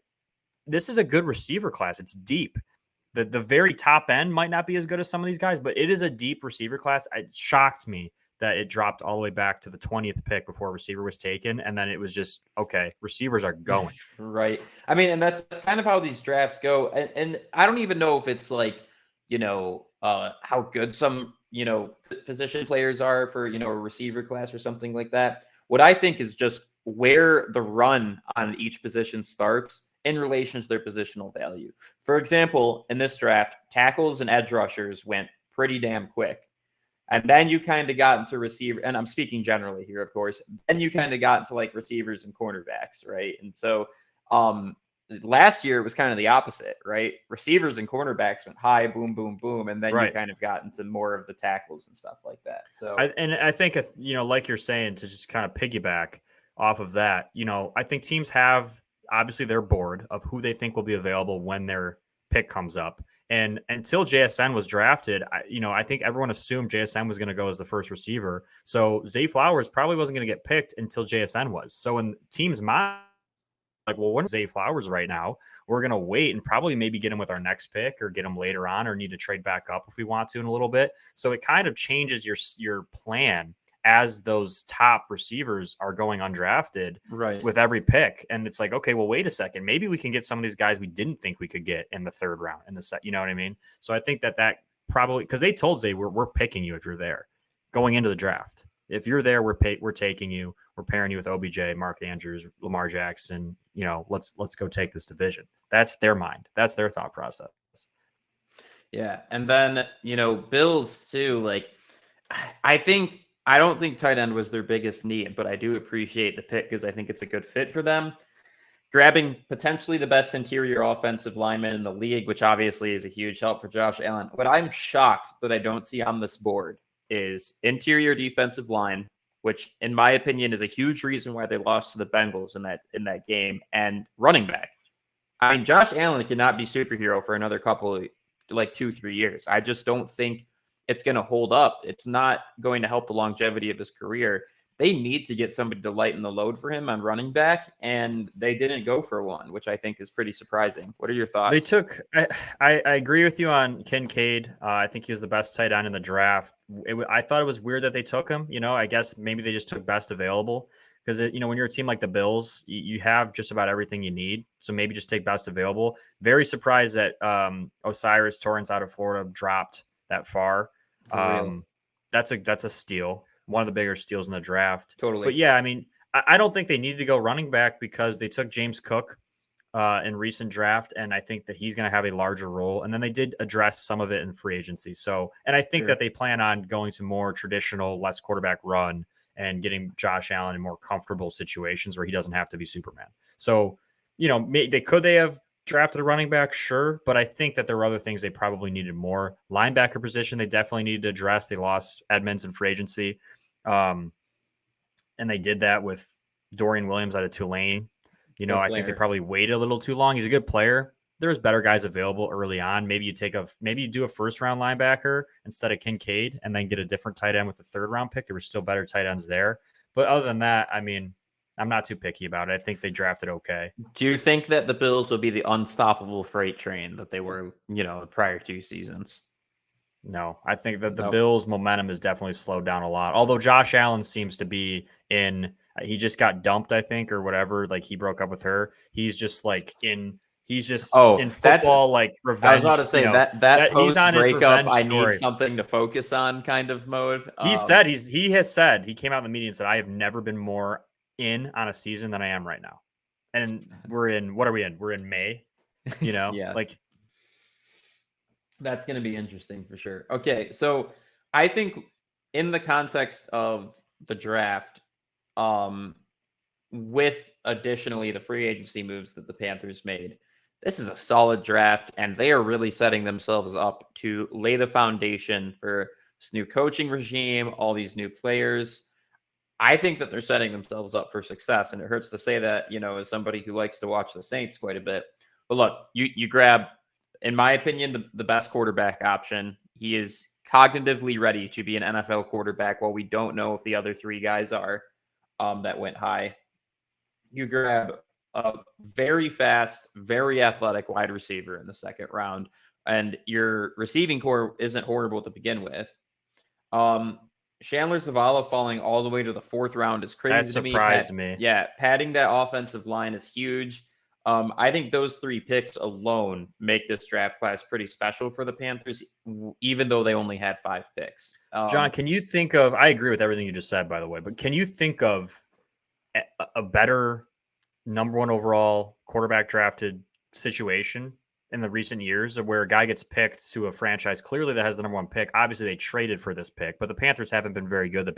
this is a good receiver class. It's deep. The very top end might not be as good as some of these guys, but it is a deep receiver class. It shocked me that it dropped all the way back to the 20th pick before a receiver was taken. And then it was just, okay, receivers are going. Right. I mean, and that's kind of how these drafts go. And I don't even know if it's like, how good some, position players are for, a receiver class or something like that. What I think is just where the run on each position starts in relation to their positional value. For example, in this draft, tackles and edge rushers went pretty damn quick. And then you kind of got into receiver, and I'm speaking generally here, of course. Then you kind of got into like receivers and cornerbacks, right? And so last year it was kind of the opposite, right? Receivers and cornerbacks went high, boom, boom, boom, and then you kind of got into more of the tackles and stuff like that. So I think like you're saying, to just kind of piggyback off of that, I think teams have obviously their board of who they think will be available when their pick comes up. And until JSN was drafted, I think everyone assumed JSN was going to go as the first receiver. So Zay Flowers probably wasn't going to get picked until JSN was. So in teams' mind, like, well, when Zay Flowers right now, we're going to wait and probably maybe get him with our next pick or get him later on or need to trade back up if we want to in a little bit. So it kind of changes your plan as those top receivers are going undrafted with every pick. And it's like, okay, well, wait a second. Maybe we can get some of these guys we didn't think we could get in the third round in the set. You know what I mean? So I think that probably, because they told Zay, we're picking you if you're there going into the draft. If you're there, we're taking you. We're pairing you with OBJ, Mark Andrews, Lamar Jackson. Let's go take this division. That's their mind. That's their thought process. Yeah. And then, Bills too, like, I don't think tight end was their biggest need, but I do appreciate the pick because I think it's a good fit for them. Grabbing potentially the best interior offensive lineman in the league, which obviously is a huge help for Josh Allen. What I'm shocked that I don't see on this board is interior defensive line, which in my opinion is a huge reason why they lost to the Bengals in that game, and running back. I mean, Josh Allen cannot be superhero for another couple, like 2-3 years. I just don't think it's going to hold up. It's not going to help the longevity of his career. They need to get somebody to lighten the load for him on running back, and they didn't go for one, which I think is pretty surprising. What are your thoughts? They took. I agree with you on Kincaid. I think he was the best tight end in the draft. I thought it was weird that they took him. I guess maybe they just took best available because when you're a team like the Bills, you have just about everything you need. So maybe just take best available. Very surprised that Osiris Torrance out of Florida dropped that far. That's a steal. One of the bigger steals in the draft. Totally. But yeah, I mean, I don't think they needed to go running back because they took James Cook in recent draft, and I think that he's going to have a larger role. And then they did address some of it in free agency. So, and I think that they plan on going to more traditional, less quarterback run and getting Josh Allen in more comfortable situations where he doesn't have to be Superman. So, they have drafted a running back, sure, but I think that there were other things they probably needed more. Linebacker position, they definitely needed to address. They lost Edmonds in free agency. And they did that with Dorian Williams out of Tulane. I think they probably waited a little too long. He's a good player. There's better guys available early on. Maybe you do a first round linebacker instead of Kincaid and then get a different tight end with a third round pick. There were still better tight ends there. But other than that, I mean, I'm not too picky about it. I think they drafted okay. Do you think that the Bills will be the unstoppable freight train that they were, the prior 2 seasons? No, I think that the Bills' momentum has definitely slowed down a lot. Although Josh Allen seems to be he just got dumped, I think, or whatever. Like he broke up with her. He's just in football, like revenge. I was about to say that post breakup, I need something to focus on kind of mode. He came out in the media and said, I have never been more in on a season than I am right now. And what are we in? We're in May, Yeah. That's going to be interesting for sure. Okay, so I think in the context of the draft, with additionally the free agency moves that the Panthers made, this is a solid draft, and they are really setting themselves up to lay the foundation for this new coaching regime, all these new players. I think that they're setting themselves up for success, and it hurts to say that, as somebody who likes to watch the Saints quite a bit. But look, you grab, in my opinion, the best quarterback option. He is cognitively ready to be an NFL quarterback, while we don't know if the other 3 guys are that went high. You grab a very fast, very athletic wide receiver in the second round, and your receiving core isn't horrible to begin with. Chandler Zavala falling all the way to the 4th round is crazy to me. That surprised me. Yeah, padding that offensive line is huge. I think those 3 picks alone make this draft class pretty special for the Panthers, even though they only had 5 picks. John, can you think of, I agree with everything you just said, by the way, but can you think of a better number 1 overall quarterback drafted situation in the recent years where a guy gets picked to a franchise clearly that has the number 1 pick? Obviously they traded for this pick, but the Panthers haven't been very good the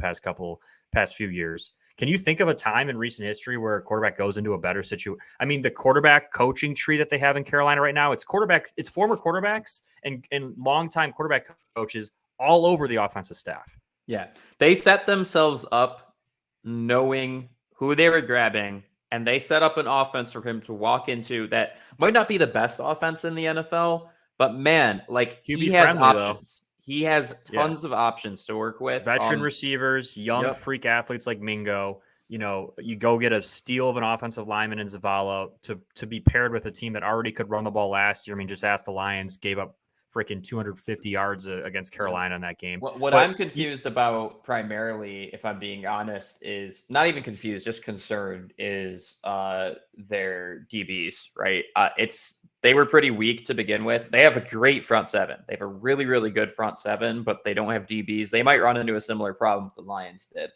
past few years. Can you think of a time in recent history where a quarterback goes into a better situation? I mean, the quarterback coaching tree that they have in Carolina right now, it's former quarterbacks and longtime quarterback coaches all over the offensive staff. Yeah. They set themselves up knowing who they were grabbing, and they set up an offense for him to walk into that might not be the best offense in the NFL, but man, he has options. Though. He has tons of options to work with. Veteran receivers, young freak athletes like Mingo. You go get a steal of an offensive lineman in Zavala to be paired with a team that already could run the ball last year. I mean, just ask the Lions, gave up freaking 250 yards against Carolina in that game. What I'm confused about primarily, if I'm being honest, is not even confused, just concerned, is their DBs, right? They were pretty weak to begin with. They have a great front 7. They have a really, really good front 7, but they don't have DBs. They might run into a similar problem the Lions did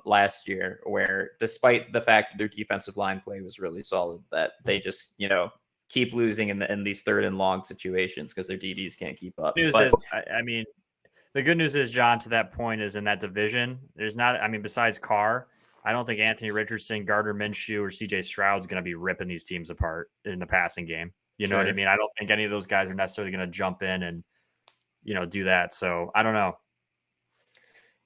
last year, where despite the fact that their defensive line play was really solid, that they just, keep losing in these 3rd and long situations because their DBs can't keep up. The good news is, John, to that point, is in that division, there's not, besides Carr, I don't think Anthony Richardson, Gardner Minshew, or CJ Stroud's going to be ripping these teams apart in the passing game. You know what I mean? I don't think any of those guys are necessarily going to jump in and, do that. So I don't know.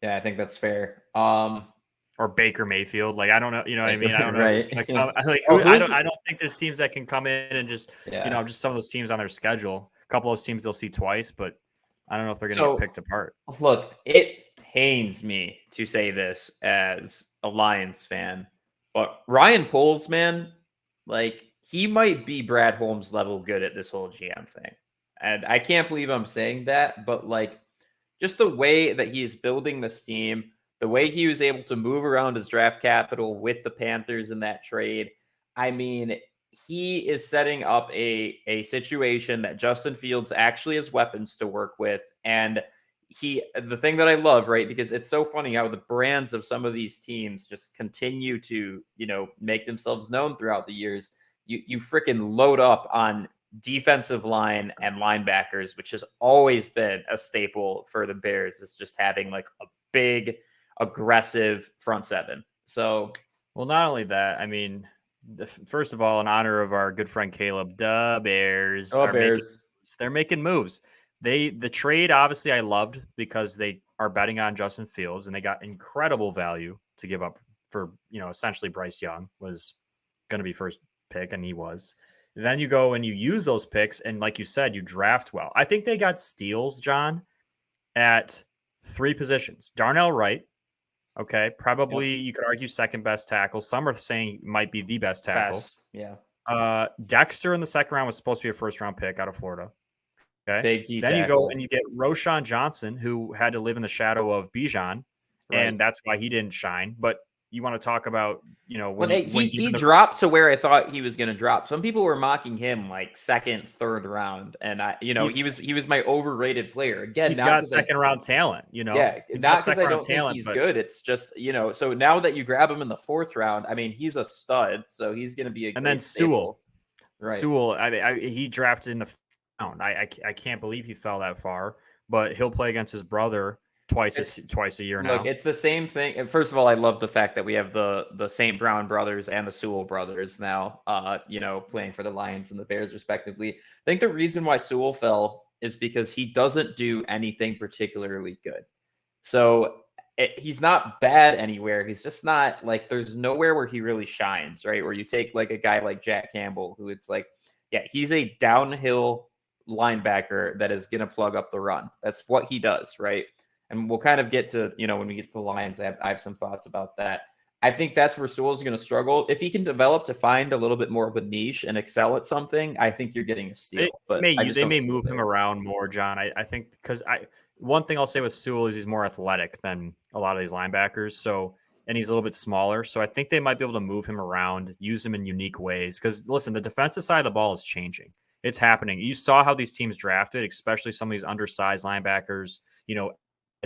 Yeah, I think that's fair. Or Baker Mayfield. Like, I don't know. You know what I mean? I don't know if Right. it's going to come. Like, Oh, I who's don't think there's teams that can come in and just, yeah. just some of those teams on their schedule. A couple of those teams they'll see twice, but I don't know if they're going to So get picked apart. look, it pains me to say this as a Lions fan, but Ryan Poles, man, like he might be Brad Holmes level good at this whole GM thing. And I can't believe I'm saying that, but like just the way that he's building this team, the way he was able to move around his draft capital with the Panthers in that trade. I mean, he is setting up a situation that Justin Fields actually has weapons to work with. And the thing that I love, right? Because it's so funny how the brands of some of these teams just continue to, make themselves known throughout the years. You freaking load up on defensive line and linebackers, which has always been a staple for the Bears, is just having like a big, aggressive front seven. So, well, not only that, I mean, first of all, in honor of our good friend Caleb, the Bears they're making moves. The trade, obviously, I loved because they are betting on Justin Fields, and they got incredible value to give up for, essentially Bryce Young was going to be first pick, and he was. And then you go and you use those picks, and like you said, you draft well. I think they got steals, John, at 3 positions. Darnell Wright, okay, probably you could argue second best tackle. Some are saying might be the best tackle. Yeah. Dexter in the second round was supposed to be a first round pick out of Florida. Okay. Big D then tackle. You go and you get Roshan Johnson, who had to live in the shadow of Bijan, and that's why he didn't shine. But you want to talk about, he dropped to where I thought he was going to drop. Some people were mocking him like second, third round, and he was my overrated player. Again, he's got second round talent. Yeah, not because I don't think he's good. It's just So now that you grab him in the 4th round, I mean, he's a stud, so he's going to be a. And then Sewell, right? Sewell, he drafted in the round. I can't believe he fell that far, but he'll play against his brother twice a year now. Look, it's the same thing. And first of all, I love the fact that we have the St. Brown brothers and the Sewell brothers now, playing for the Lions and the Bears respectively. I think the reason why Sewell fell is because he doesn't do anything particularly good. So he's not bad anywhere. He's just not like, there's nowhere where he really shines, right? Where you take like a guy like Jack Campbell, who it's like, yeah, he's a downhill linebacker that is going to plug up the run. That's what he does, right? And we'll kind of get to, when we get to the Lions, I have some thoughts about that. I think that's where Sewell's going to struggle. If he can develop to find a little bit more of a niche and excel at something, I think you're getting a steal. They may move him around more, John. I think because one thing I'll say with Sewell is he's more athletic than a lot of these linebackers. So, and he's a little bit smaller. So I think they might be able to move him around, use him in unique ways. Because listen, the defensive side of the ball is changing. It's happening. You saw how these teams drafted, especially some of these undersized linebackers,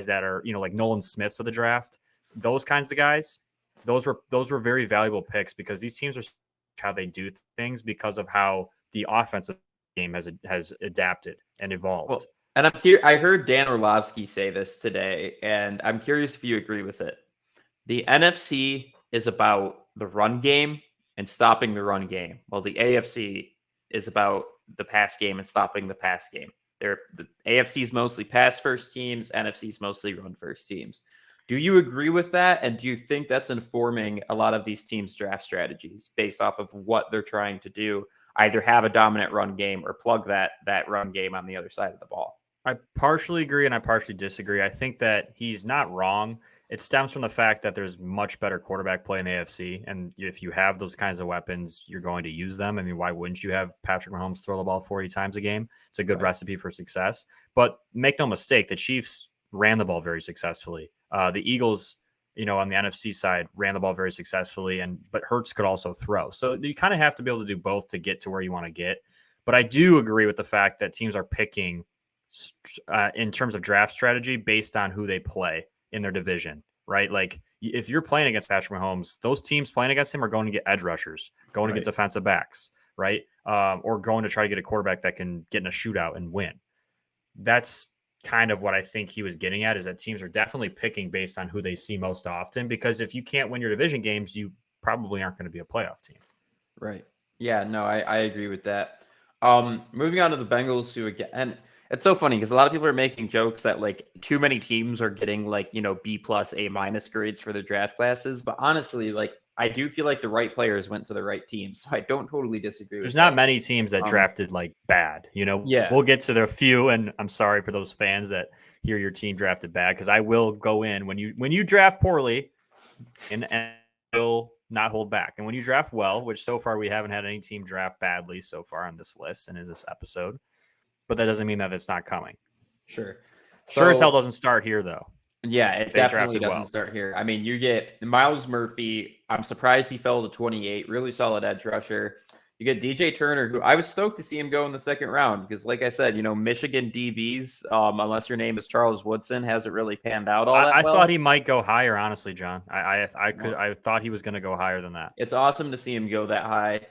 that are, like Nolan Smiths of the draft, those kinds of guys, those were very valuable picks because these teams are how they do things because of how the offensive game has adapted and evolved. Well, and I heard Dan Orlovsky say this today, and I'm curious if you agree with it. The NFC is about the run game and stopping the run game, while the AFC is about the pass game and stopping the pass game. The AFC's mostly pass first teams, NFC's mostly run first teams. Do you agree with that? And do you think that's informing a lot of these teams' draft strategies based off of what they're trying to do? Either have a dominant run game or plug that run game on the other side of the ball. I partially agree and I partially disagree. I think that he's not wrong. It stems from the fact that there's much better quarterback play in the AFC. And if you have those kinds of weapons, you're going to use them. I mean, why wouldn't you have Patrick Mahomes throw the ball 40 times a game? It's a good recipe for success. But make no mistake, the Chiefs ran the ball very successfully. The Eagles, on the NFC side, ran the ball very successfully, but Hurts could also throw. So you kind of have to be able to do both to get to where you want to get. But I do agree with the fact that teams are picking in terms of draft strategy based on who they play in their division, right? Like if you're playing against Patrick Mahomes, those teams playing against him are going to get edge rushers, going to get defensive backs, right? Or going to try to get a quarterback that can get in a shootout and win. That's kind of what I think he was getting at, is that teams are definitely picking based on who they see most often, because if you can't win your division games, you probably aren't going to be a playoff team. Right. Yeah, no, I agree with that. Moving on to the Bengals, who again, and It's so funny because a lot of people are making jokes that like too many teams are getting like, B plus, A minus grades for their draft classes. But honestly, like I do feel like the right players went to the right teams. So I don't totally disagree There's with not that. many teams that drafted like bad. Yeah. We'll get to the few, and I'm sorry for those fans that hear your team drafted bad, because I will go in when you draft poorly, and will not hold back. And when you draft well, which so far we haven't had any team draft badly so far on this list and in this episode, but that doesn't mean that it's not coming. Sure. Sure as hell doesn't start here though. Yeah, it They definitely drafted doesn't well. start here. I mean, you get Miles Murphy. I'm surprised he fell to 28. Really solid edge rusher. You get DJ Turner, who I was stoked to see him go in the second round because, like I said, Michigan DBs, unless your name is Charles Woodson, hasn't really panned out all that I well. thought he might go higher, honestly, John. I thought he was going to go higher than that. It's awesome to see him go that high.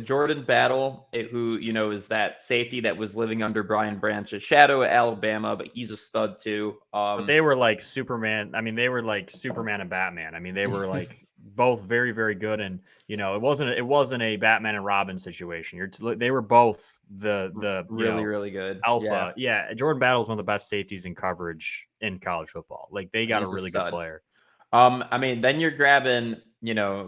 Jordan Battle, who is that safety that was living under Brian Branch's shadow at Alabama, but he's a stud too. But they were like Superman. I mean, they were like Superman and Batman. I mean, they were like both very, very good. And it wasn't a Batman and Robin situation. They were both the really good alpha. Yeah, Jordan Battle is one of the best safeties in coverage in college football. Like they got a really good player. I mean, then you're grabbing,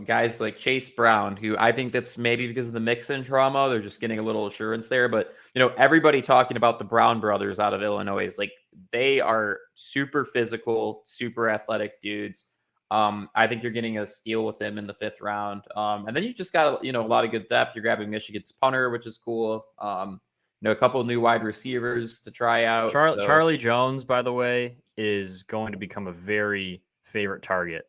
guys like Chase Brown, who I think that's maybe because of the Mixon trauma. They're just getting a little assurance there. But, everybody talking about the Brown brothers out of Illinois is like they are super physical, super athletic dudes. I think you're getting a steal with them in the 5th round. And then you just got, a lot of good depth. You're grabbing Michigan's punter, which is cool. A couple of new wide receivers to try out. Charlie Jones, by the way, is going to become a very favorite target,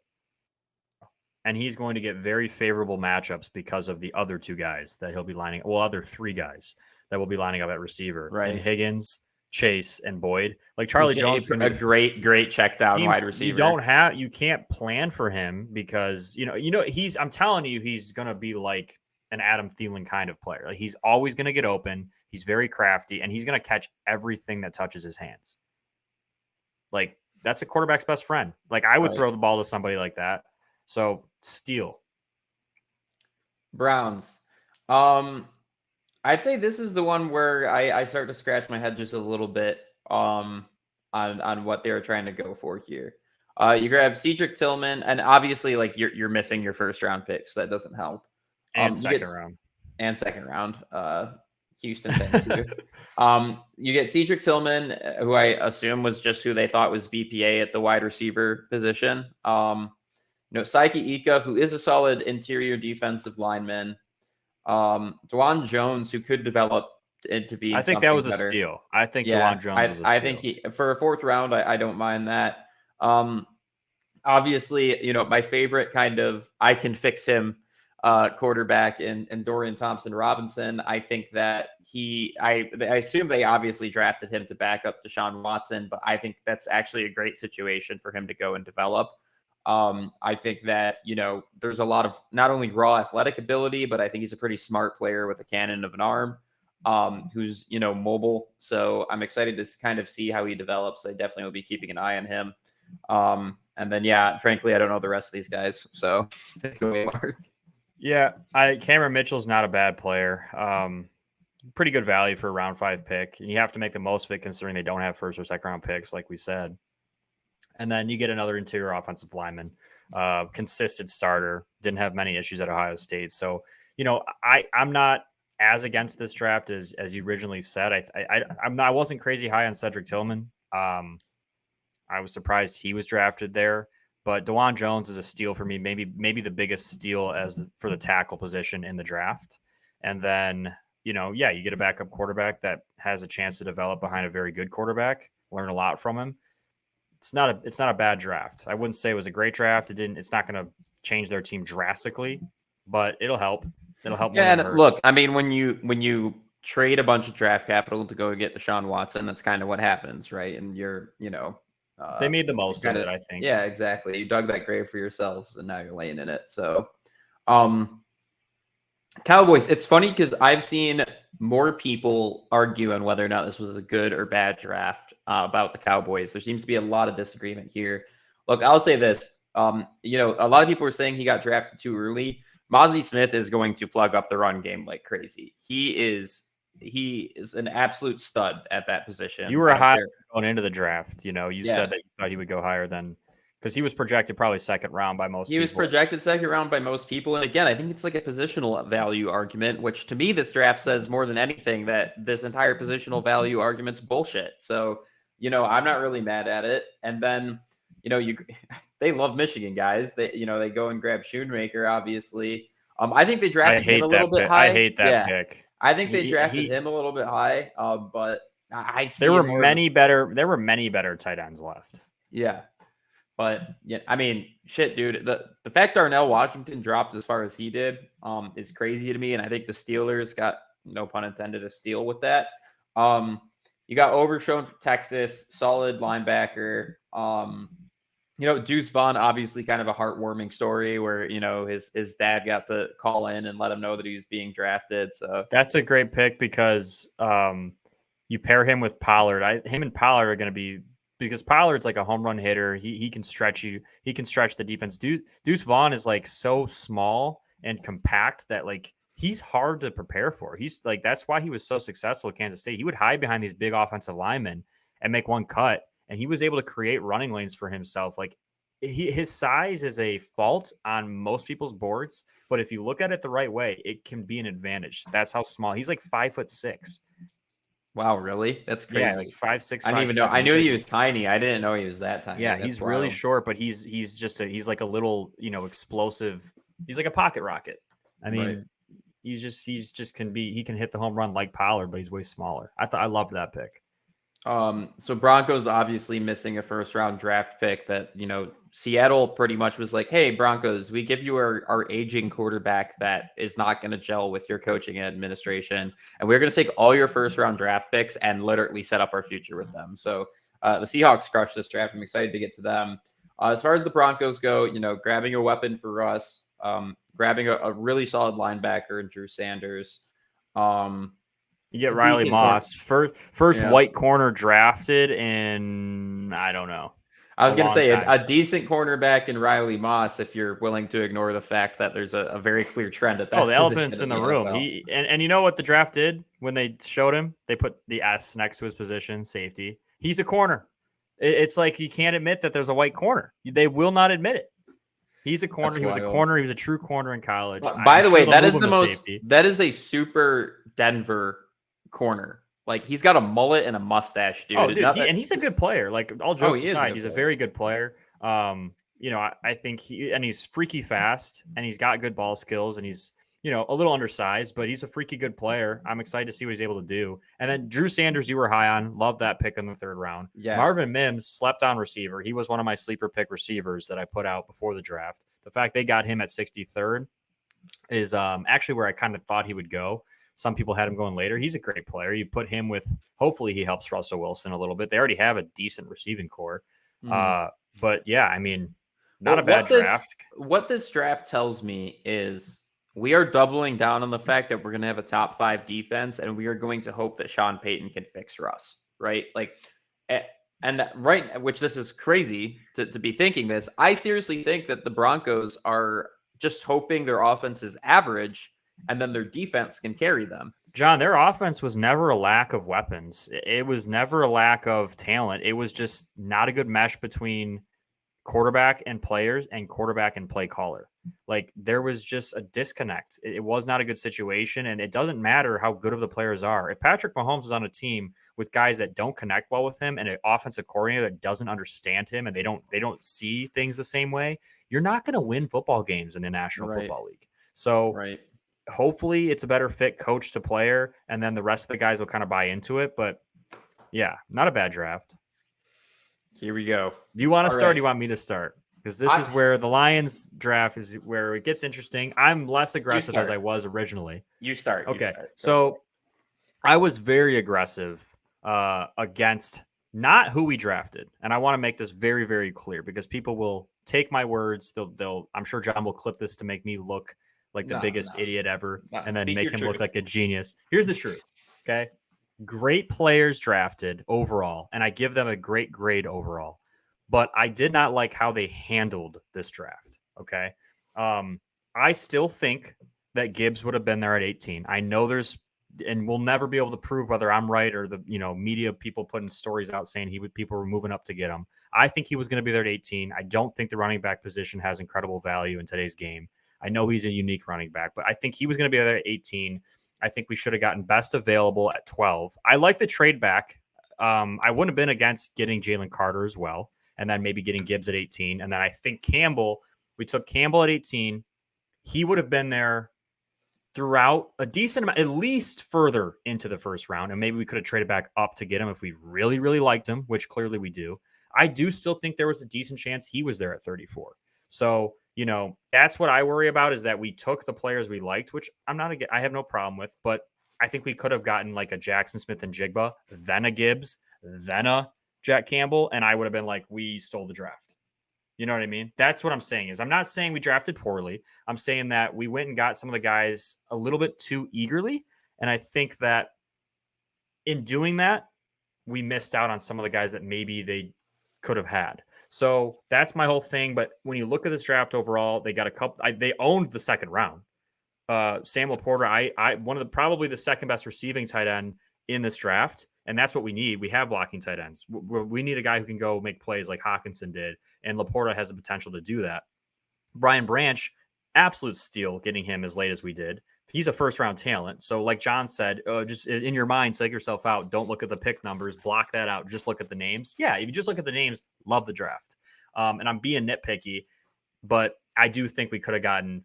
and he's going to get very favorable matchups because of the other 2 guys that he'll be other 3 guys that will be lining up at receiver, right? And Higgins, Chase, and Boyd. Like Charlie Jones is a great check down wide receiver. You can't plan for him because I'm telling you, he's gonna be like an Adam Thielen kind of player. Like he's always gonna get open. He's very crafty, and he's gonna catch everything that touches his hands. Like that's a quarterback's best friend. Like I would throw the ball to somebody like that. So steal. Browns. I'd say this is the one where I start to scratch my head just a little bit on what they're trying to go for here. You grab Cedric Tillman, and obviously like you're missing your 1st round pick, so that doesn't help. And second round. Houston, Tennessee. You get Cedric Tillman, who I assume was just who they thought was BPA at the wide receiver position. Saiki Ika, who is a solid interior defensive lineman. Dwan Jones, who could develop into being. I think that was better. A steal. I think Dwan Jones was a steal. I think for a 4th round, I don't mind that. Obviously, my favorite kind of I can fix him quarterback and Dorian Thompson-Robinson. I think that I assume they obviously drafted him to back up Deshaun Watson, but I think that's actually a great situation for him to go and develop. I think that, there's a lot of not only raw athletic ability, but I think he's a pretty smart player with a cannon of an arm, who's, mobile. So I'm excited to kind of see how he develops. I definitely will be keeping an eye on him. And then, frankly, I don't know the rest of these guys. So take it away, Mark. Yeah, Cameron Mitchell's not a bad player. Pretty good value for a round 5 pick. And you have to make the most of it considering they don't have 1st or 2nd round picks, like we said. And then you get another interior offensive lineman, consistent starter, didn't have many issues at Ohio State. So, I'm not as against this draft as you originally said. I wasn't crazy high on Cedric Tillman. I was surprised he was drafted there. But Dwan Jones is a steal for me, maybe the biggest steal for the tackle position in the draft. And then, you get a backup quarterback that has a chance to develop behind a very good quarterback, learn a lot from him. It's not a bad draft. I wouldn't say it was a great draft. It's not going to change their team drastically, but it'll help. It'll help. Yeah, and look, I mean, when you trade a bunch of draft capital to go get Deshaun Watson, that's kind of what happens, right? And they made the most of it, I think. Yeah, exactly. You dug that grave for yourselves, and now you're laying in it. So, Cowboys, it's funny because I've seen more people argue on whether or not this was a good or bad draft about the Cowboys. There seems to be a lot of disagreement here. Look, I'll say this. A lot of people are saying he got drafted too early. Mozzie Smith is going to plug up the run game like crazy. He is he is an absolute stud at that position. You were high going into the draft. You said that you thought he would go higher than because he was projected probably second round by most people. He was projected second round by most people. And again, I think it's like a positional value argument, which to me, this draft says more than anything that this entire positional value argument's bullshit. So, I'm not really mad at it. And then, they love Michigan guys. They go and grab Schoonmaker, obviously. I think they drafted him a little bit high. I hate that pick. I think they drafted him a little bit high. But there were many better tight ends left. Yeah. But yeah, I mean, shit, dude. The fact Darnell Washington dropped as far as he did is crazy to me, and I think the Steelers got, no pun intended, a steal with that. You got Overshown from Texas, solid linebacker. Deuce Vaughn, obviously, kind of a heartwarming story where his dad got to call in and let him know that he was being drafted. So that's a great pick because you pair him with Pollard. Him and Pollard are going to be. Because Pollard's like a home run hitter. He can stretch you. He can stretch the defense. Deuce Vaughn is like so small and compact that like he's hard to prepare for. He's like, that's why he was so successful at Kansas State. He would hide behind these big offensive linemen and make one cut. And he was able to create running lanes for himself. Like his size is a fault on most people's boards. But if you look at it the right way, it can be an advantage. That's how small. He's like 5'6". Wow, really? That's crazy. Yeah, like 5'6". I didn't even know. I knew he was tiny. I didn't know he was that tiny. Yeah, he's really short, but he's like a little, explosive. He's like a pocket rocket. I mean, Right. he can hit the home run like Pollard, but he's way smaller. I loved that pick. So Broncos obviously missing a first round draft pick that, Seattle pretty much was like, hey, Broncos, we give you our aging quarterback that is not going to gel with your coaching and administration. And we're going to take all your first round draft picks and literally set up our future with them. So the Seahawks crushed this draft. I'm excited to get to them. As far as the Broncos go, grabbing a weapon for Russ, grabbing a really solid linebacker in Drew Sanders. You get Riley Moss, first white corner drafted in, I don't know. I was going to say a decent cornerback in Riley Moss, if you're willing to ignore the fact that there's a very clear trend at that. Oh, the elephant's in the room. And you know what the draft did when they showed him? They put the S next to his position, safety. He's a corner. It's like you can't admit that there's a white corner. They will not admit it. He's a corner. He was a corner. He was a true corner in college. By the way, that is the most. Safety. That is a super Denver corner. Like he's got a mullet and a mustache, dude. Oh, dude, and he's a good player. Like all jokes aside, he's a very good player. I think he's freaky fast and he's got good ball skills and he's, a little undersized, but he's a freaky good player. I'm excited to see what he's able to do. And then Drew Sanders, you were high on. Love that pick in the third round. Yeah. Marvin Mims slept on receiver. He was one of my sleeper pick receivers that I put out before the draft. The fact they got him at 63rd is actually where I kind of thought he would go. Some people had him going later. He's a great player. You put him with, hopefully he helps Russell Wilson a little bit. They already have a decent receiving core. But yeah, I mean, not a bad draft. What this draft tells me is we are doubling down on the fact that we're going to have a top 5 defense and we are going to hope that Sean Payton can fix Russ, right? Like, and right, which this is crazy to be thinking this. I seriously think that the Broncos are just hoping their offense is average and then their defense can carry them. John, their offense was never a lack of weapons. It was never a lack of talent. It was just not a good mesh between quarterback and players and quarterback and play caller. Like there was just a disconnect. It was not a good situation. And it doesn't matter how good of the players are. If Patrick Mahomes is on a team with guys that don't connect well with him and an offensive coordinator that doesn't understand him and they don't see things the same way, you're not going to win football games in the National Football League. So hopefully it's a better fit coach to player, and then the rest of the guys will kind of buy into it. But yeah, not a bad draft. Here we go. Do you want to start or do you want me to start? Because this is where the Lions draft is where it gets interesting. I'm less aggressive as I was originally. You start. Okay. So I was very aggressive against not who we drafted. And I want to make this very, very clear because people will take my words. I'm sure John will clip this to make me look like the biggest idiot ever and then make him look like a genius. Here's the truth. Okay. Great players drafted overall, and I give them a great grade overall, but I did not like how they handled this draft. Okay. I still think that Gibbs would have been there at 18. I know there's and we'll never be able to prove whether I'm right or the media people putting stories out saying people were moving up to get him. I think he was going to be there at 18. I don't think the running back position has incredible value in today's game. I know he's a unique running back, but I think he was going to be there at 18. I think we should have gotten best available at 12. I like the trade back. I wouldn't have been against getting Jalen Carter as well, and then maybe getting Gibbs at 18. And then I think we took Campbell at 18. He would have been there throughout a decent amount, at least further into the first round. And maybe we could have traded back up to get him if we really, really liked him, which clearly we do. I do still think there was a decent chance he was there at 34. So, that's what I worry about, is that we took the players we liked, which I have no problem with, but I think we could have gotten like a Jackson Smith and Jigba, then a Gibbs, then a Jack Campbell. And I would have been like, we stole the draft. You know what I mean? That's what I'm saying. Is I'm not saying we drafted poorly. I'm saying that we went and got some of the guys a little bit too eagerly. And I think that in doing that, we missed out on some of the guys that maybe they could have had. So that's my whole thing. But when you look at this draft overall, they got a couple. They owned the second round. Sam Laporta, probably the second best receiving tight end in this draft. And that's what we need. We have blocking tight ends. We need a guy who can go make plays like Hawkinson did. And Laporta has the potential to do that. Brian Branch, absolute steal getting him as late as we did. He's a first-round talent. So like John said, just in your mind, psych yourself out. Don't look at the pick numbers. Block that out. Just look at the names. Yeah, if you just look at the names, love the draft. And I'm being nitpicky, but I do think we could have gotten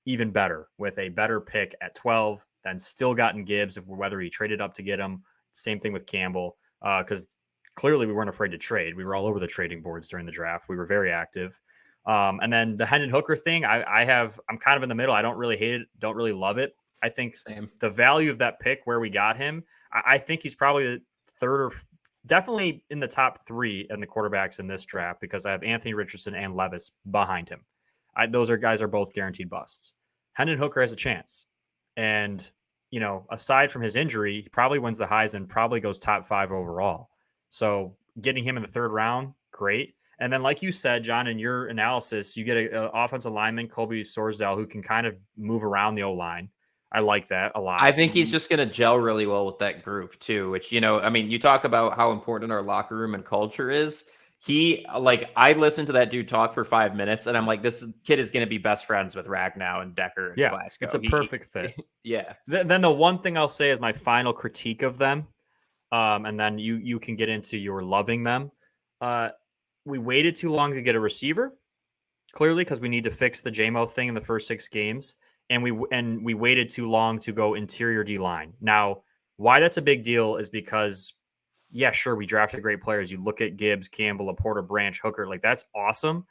even better with a better pick at 12, then still gotten Gibbs, whether he traded up to get him. Same thing with Campbell, because clearly we weren't afraid to trade. We were all over the trading boards during the draft. We were very active. And then the Hendon Hooker thing, I'm kind of in the middle. I don't really hate it. Don't really love it. I think the value of that pick where we got him, I think he's probably the third or definitely in the top 3 in the quarterbacks in this draft, because I have Anthony Richardson and Levis behind him. Those guys are both guaranteed busts. Hendon Hooker has a chance. And aside from his injury, he probably wins the Heisman, probably goes top 5 overall. So getting him in the third round, great. And then, like you said, John, in your analysis, you get an offensive lineman, Colby Sorsdale, who can kind of move around the O-line. I like that a lot. I think he's just going to gel really well with that group too, which, you talk about how important our locker room and culture is. I listened to that dude talk for 5 minutes and I'm like, this kid is going to be best friends with Ragnow and Decker and Glasgow. It's a perfect fit. Yeah. Then the one thing I'll say is my final critique of them. And then you can get into your loving them. We waited too long to get a receiver, clearly, because we need to fix the JMO thing in the first 6 games. And we waited too long to go interior D-line. Now, why that's a big deal is because, yeah, sure, we drafted great players. You look at Gibbs, Campbell, Laporta, Branch, Hooker, like that's awesome.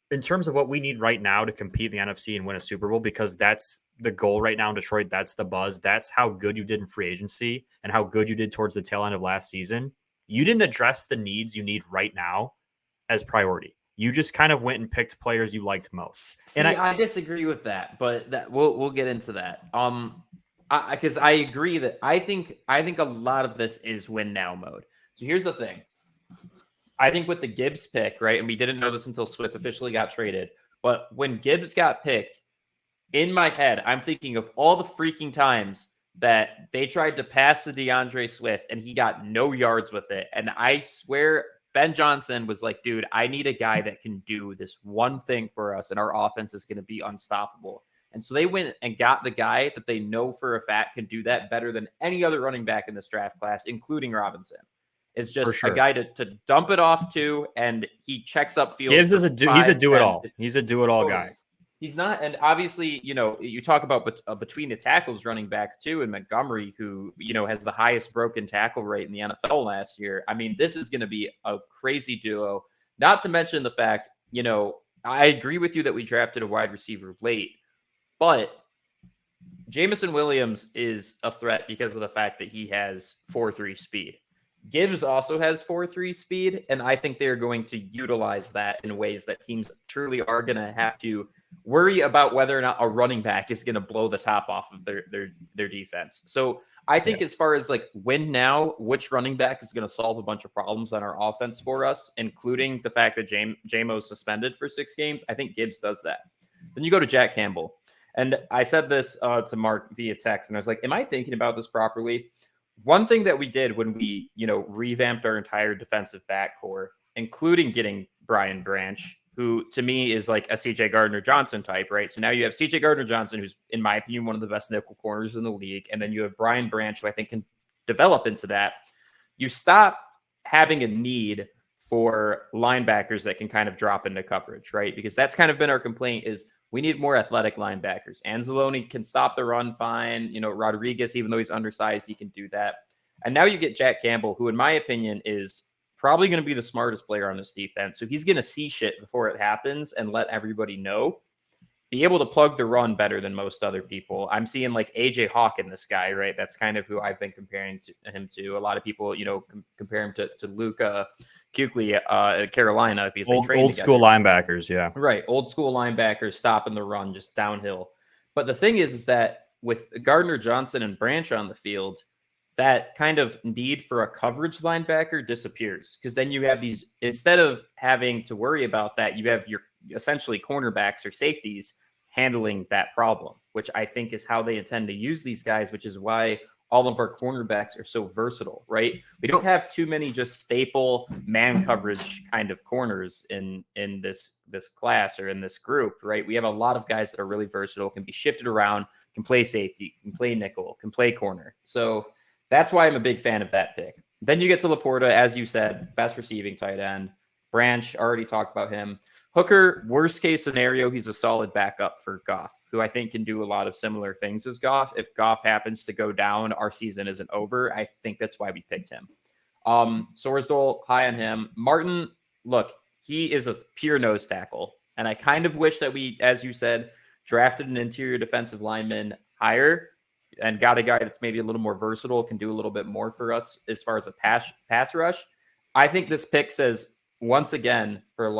In terms of what we need right now to compete in the NFC and win a Super Bowl, because that's the goal right now in Detroit. That's the buzz. That's how good you did in free agency and how good you did towards the tail end of last season. You didn't address the needs you need right now as priority. You just kind of went and picked players you liked most. See, and I disagree with that, but we'll get into that. Because I agree that I think a lot of this is win now mode. So here's the thing. I think with the Gibbs pick, right, and we didn't know this until Swift officially got traded, but when Gibbs got picked, in my head, I'm thinking of all the freaking times that they tried to pass to DeAndre Swift and he got no yards with it. And I swear Ben Johnson was like, dude, I need a guy that can do this one thing for us and our offense is going to be unstoppable. And so they went and got the guy that they know for a fact can do that better than any other running back in this draft class, including Robinson. It's just a guy to dump it off to, and he checks up field. Gibbs is he's a do-it-all. He's a do-it-all guy. He's not, and obviously, you talk about between the tackles running back too, and Montgomery, who, has the highest broken tackle rate in the NFL last year. I mean, this is going to be a crazy duo, not to mention the fact, I agree with you that we drafted a wide receiver late, but Jameson Williams is a threat because of the fact that he has 4.3 speed. Gibbs also has 4.3 speed, and I think they're going to utilize that in ways that teams truly are going to have to worry about whether or not a running back is going to blow the top off of their defense. So I think as far as like win now, which running back is going to solve a bunch of problems on our offense for us, including the fact that JMO's suspended for 6 games, I think Gibbs does that. Then you go to Jack Campbell. And I said this to Mark via text, and I was like, am I thinking about this properly? One thing that we did when we, revamped our entire defensive backcourt, including getting Brian Branch, who to me is like a CJ Gardner-Johnson type, right? So now you have CJ Gardner-Johnson, who's, in my opinion, one of the best nickel corners in the league. And then you have Brian Branch, who I think can develop into that. You stop having a need for linebackers that can kind of drop into coverage, right? Because that's kind of been our complaint is we need more athletic linebackers. Anzalone can stop the run fine. Rodriguez, even though he's undersized, he can do that. And now you get Jack Campbell, who in my opinion is probably going to be the smartest player on this defense. So he's going to see shit before it happens and let everybody know. Be able to plug the run better than most other people. I'm seeing like AJ Hawk in this guy, right? That's kind of who I've been comparing him to. A lot of people, compare him to Luka Kuechly at Carolina because they train old school linebackers, yeah. Right, old school linebackers stopping the run just downhill. But the thing is that with Gardner-Johnson and Branch on the field, that kind of need for a coverage linebacker disappears because then you have these, instead of having to worry about that, you have your essentially cornerbacks or safeties handling that problem, which I think is how they intend to use these guys, which is why all of our cornerbacks are so versatile, right? We don't have too many just staple man coverage kind of corners in this class or in this group, right? We have a lot of guys that are really versatile, can be shifted around, can play safety, can play nickel, can play corner. So that's why I'm a big fan of that pick. Then you get to Laporta, as you said, best receiving tight end. Branch, already talked about him. Hooker, worst case scenario, he's a solid backup for Goff, who I think can do a lot of similar things as Goff. If Goff happens to go down, our season isn't over. I think that's why we picked him. Sorsdal, high on him. Martin, look, he is a pure nose tackle. And I kind of wish that we, as you said, drafted an interior defensive lineman higher and got a guy that's maybe a little more versatile, can do a little bit more for us as far as a pass rush. I think this pick says, once again, for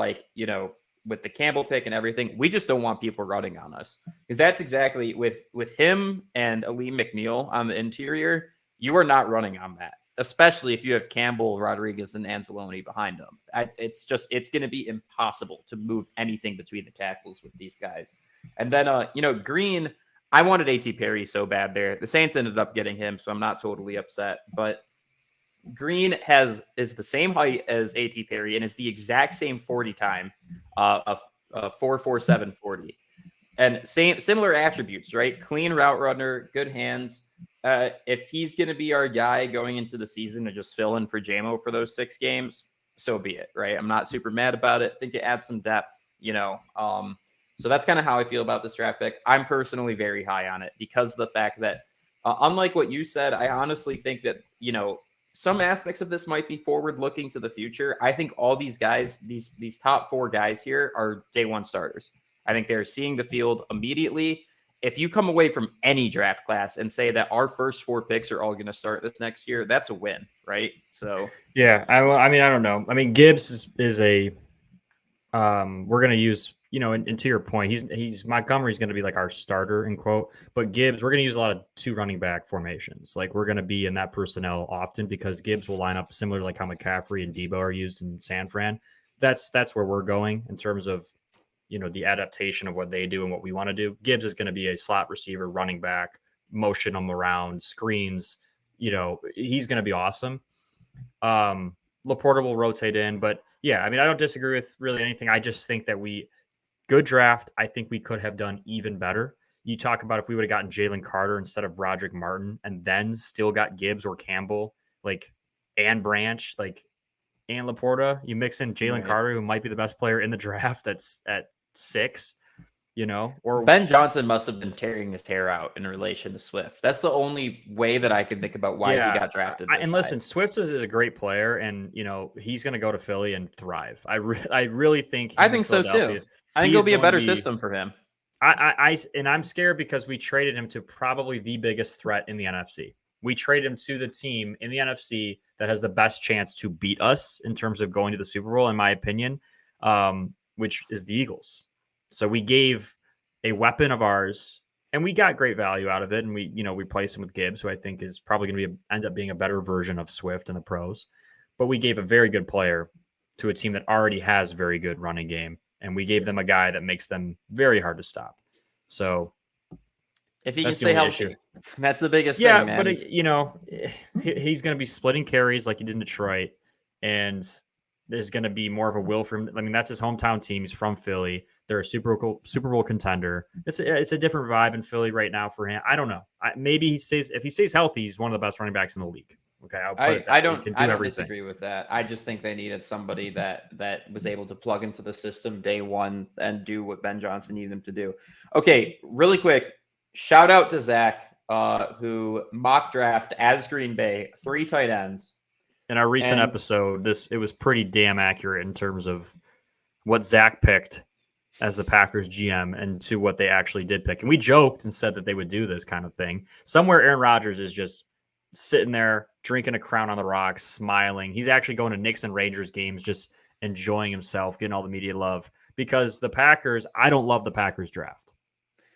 with the Campbell pick and everything, we just don't want people running on us. Because that's exactly with him and Aleem McNeil on the interior, you are not running on that, especially if you have Campbell, Rodriguez, and Anzalone behind them. It's going to be impossible to move anything between the tackles with these guys. And then, Green, I wanted A.T. Perry so bad there. The Saints ended up getting him, so I'm not totally upset. But Green is the same height as A.T. Perry and is the exact same 40 time of 4.47 40. And similar attributes, right? Clean route runner, good hands. If he's going to be our guy going into the season to just fill in for JMO for those 6 games, so be it, right? I'm not super mad about it. I think it adds some depth, So that's kind of how I feel about this draft pick. I'm personally very high on it because of the fact that, unlike what you said, I honestly think that, some aspects of this might be forward-looking to the future. I think all these guys, these top 4 guys here are day one starters. I think they're seeing the field immediately. If you come away from any draft class and say that our first 4 picks are all going to start this next year, that's a win, right? So yeah, I don't know. I mean, Gibbs is a we're going to use, and to your point, he's Montgomery's going to be like our starter in quote, but Gibbs, we're going to use a lot of 2 running back formations. Like we're going to be in that personnel often because Gibbs will line up similar to like how McCaffrey and Debo are used in San Fran. That's where we're going in terms of, the adaptation of what they do and what we want to do. Gibbs is going to be a slot receiver, running back, motion them around, screens, he's going to be awesome. Laporta will rotate in, but yeah, I mean, I don't disagree with really anything. I just think that good draft. I think we could have done even better. You talk about if we would have gotten Jalen Carter instead of Broderick Martin and then still got Gibbs or Campbell, and Branch, and Laporta. You mix in Jalen Carter, who might be the best player in the draft that's at 6, or Ben Johnson must have been tearing his hair out in relation to Swift. That's the only way that I can think about why he got drafted. Listen, Swift is a great player, and he's going to go to Philly and thrive. I really think. I think so too. I think it'll be a better system for him. I'm scared because we traded him to probably the biggest threat in the NFC. We traded him to the team in the NFC that has the best chance to beat us in terms of going to the Super Bowl, in my opinion, which is the Eagles. So we gave a weapon of ours, and we got great value out of it. And we replaced him with Gibbs, who I think is probably going to end up being a better version of Swift in the pros. But we gave a very good player to a team that already has a very good running game. And we gave them a guy that makes them very hard to stop. So If he can That's the stay only healthy, issue. that's the biggest Yeah, thing, man. but he's going to be splitting carries like he did in Detroit, and there's going to be more of a will for him. I mean, that's his hometown team. He's from Philly. They're a Super Bowl contender. It's a different vibe in Philly right now for him. I don't know. Maybe if he stays healthy, he's one of the best running backs in the league. Okay, I'll put it that I way. don't He can do I don't everything. disagree with that. I just think they needed somebody that was able to plug into the system day one and do what Ben Johnson needed him to do. Okay, really quick, shout out to Zach, who mock draft as Green Bay 3 tight ends. In our recent And- episode, it was pretty damn accurate in terms of what Zach picked as the Packers GM and to what they actually did pick. And we joked and said that they would do this kind of thing. Somewhere Aaron Rodgers is just sitting there drinking a Crown on the Rocks, smiling. He's actually going to Knicks and Rangers games, just enjoying himself, getting all the media love. Because the Packers, I don't love the Packers draft.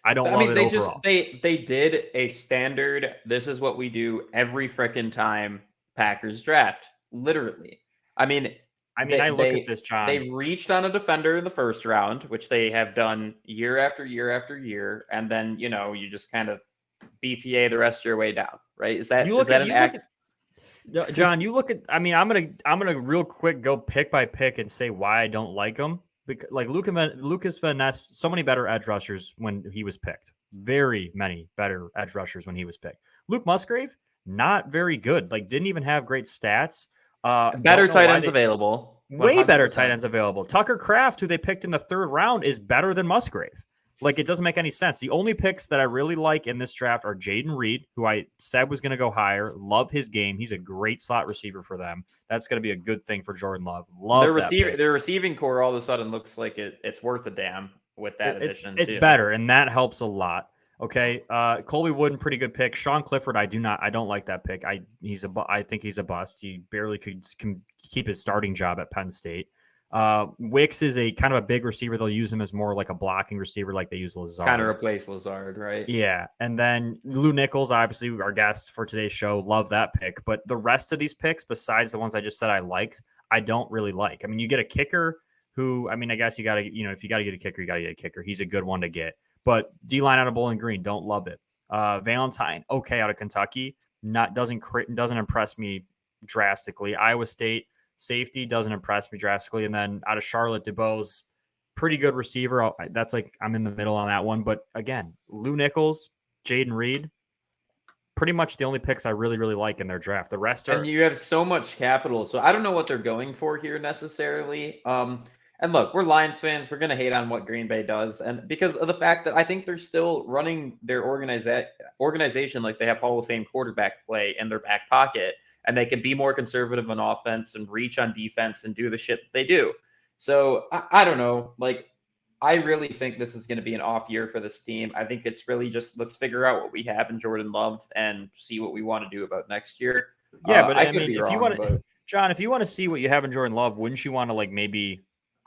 I mean, they overall. they did a standard. This is what we do every freaking time Packers draft. Literally. I mean, I look at this, John. They reached on a defender in the first round, which they have done year after year after year, and then you just kind of BPA the rest of your way down, right? Is that John? You look at. I mean, I'm gonna real quick go pick by pick and say why I don't like him. Because like Lucas Van Ness, so many better edge rushers when he was picked. Very many better edge rushers when he was picked. Luke Musgrave, not very good. Like didn't even have great stats. Better tight ends available. Way 100%. better tight ends available. Tucker Kraft, who they picked in the 3rd round, is better than Musgrave. Like, it doesn't make any sense. The only picks that I really like in this draft are Jaden Reed, who I said was going to go higher. Love his game. He's a great slot receiver for them. That's going to be a good thing for Jordan Love. Love their receiving core all of a sudden looks like it's worth a damn with that addition. It's better, and that helps a lot. Okay, Colby Wooden, pretty good pick. Sean Clifford, I don't like that pick. I think he's a bust. He barely can keep his starting job at Penn State. Wicks is a kind of a big receiver. They'll use him as more like a blocking receiver, like they use Lazard. Kind of replace Lazard, right? Yeah, and then Lew Nichols, obviously our guest for today's show, love that pick. But the rest of these picks, besides the ones I just said I liked, I don't really like. I mean, you get a kicker who, I mean, I guess you got to, if you got to get a kicker, you got to get a kicker. He's a good one to get. But D-line out of Bowling Green, don't love it. Valentine, okay, out of Kentucky, doesn't impress me drastically. Iowa State safety doesn't impress me drastically, and then out of Charlotte, DeBoe's pretty good receiver. That's like I'm in the middle on that one. But again, Lew Nichols, Jaden Reed, pretty much the only picks I really like in their draft. The rest are. And you have so much capital, so I don't know what they're going for here necessarily. And look, we're Lions fans. We're going to hate on what Green Bay does. And because of the fact that I think they're still running their organization like they have Hall of Fame quarterback play in their back pocket. And they can be more conservative on offense and reach on defense and do the shit that they do. So I don't know. Like, I really think this is going to be an off year for this team. I think it's really just let's figure out what we have in Jordan Love and see what we want to do about next year. Yeah, but I mean, if you want to, John, if you want to see what you have in Jordan Love, wouldn't you want to like maybe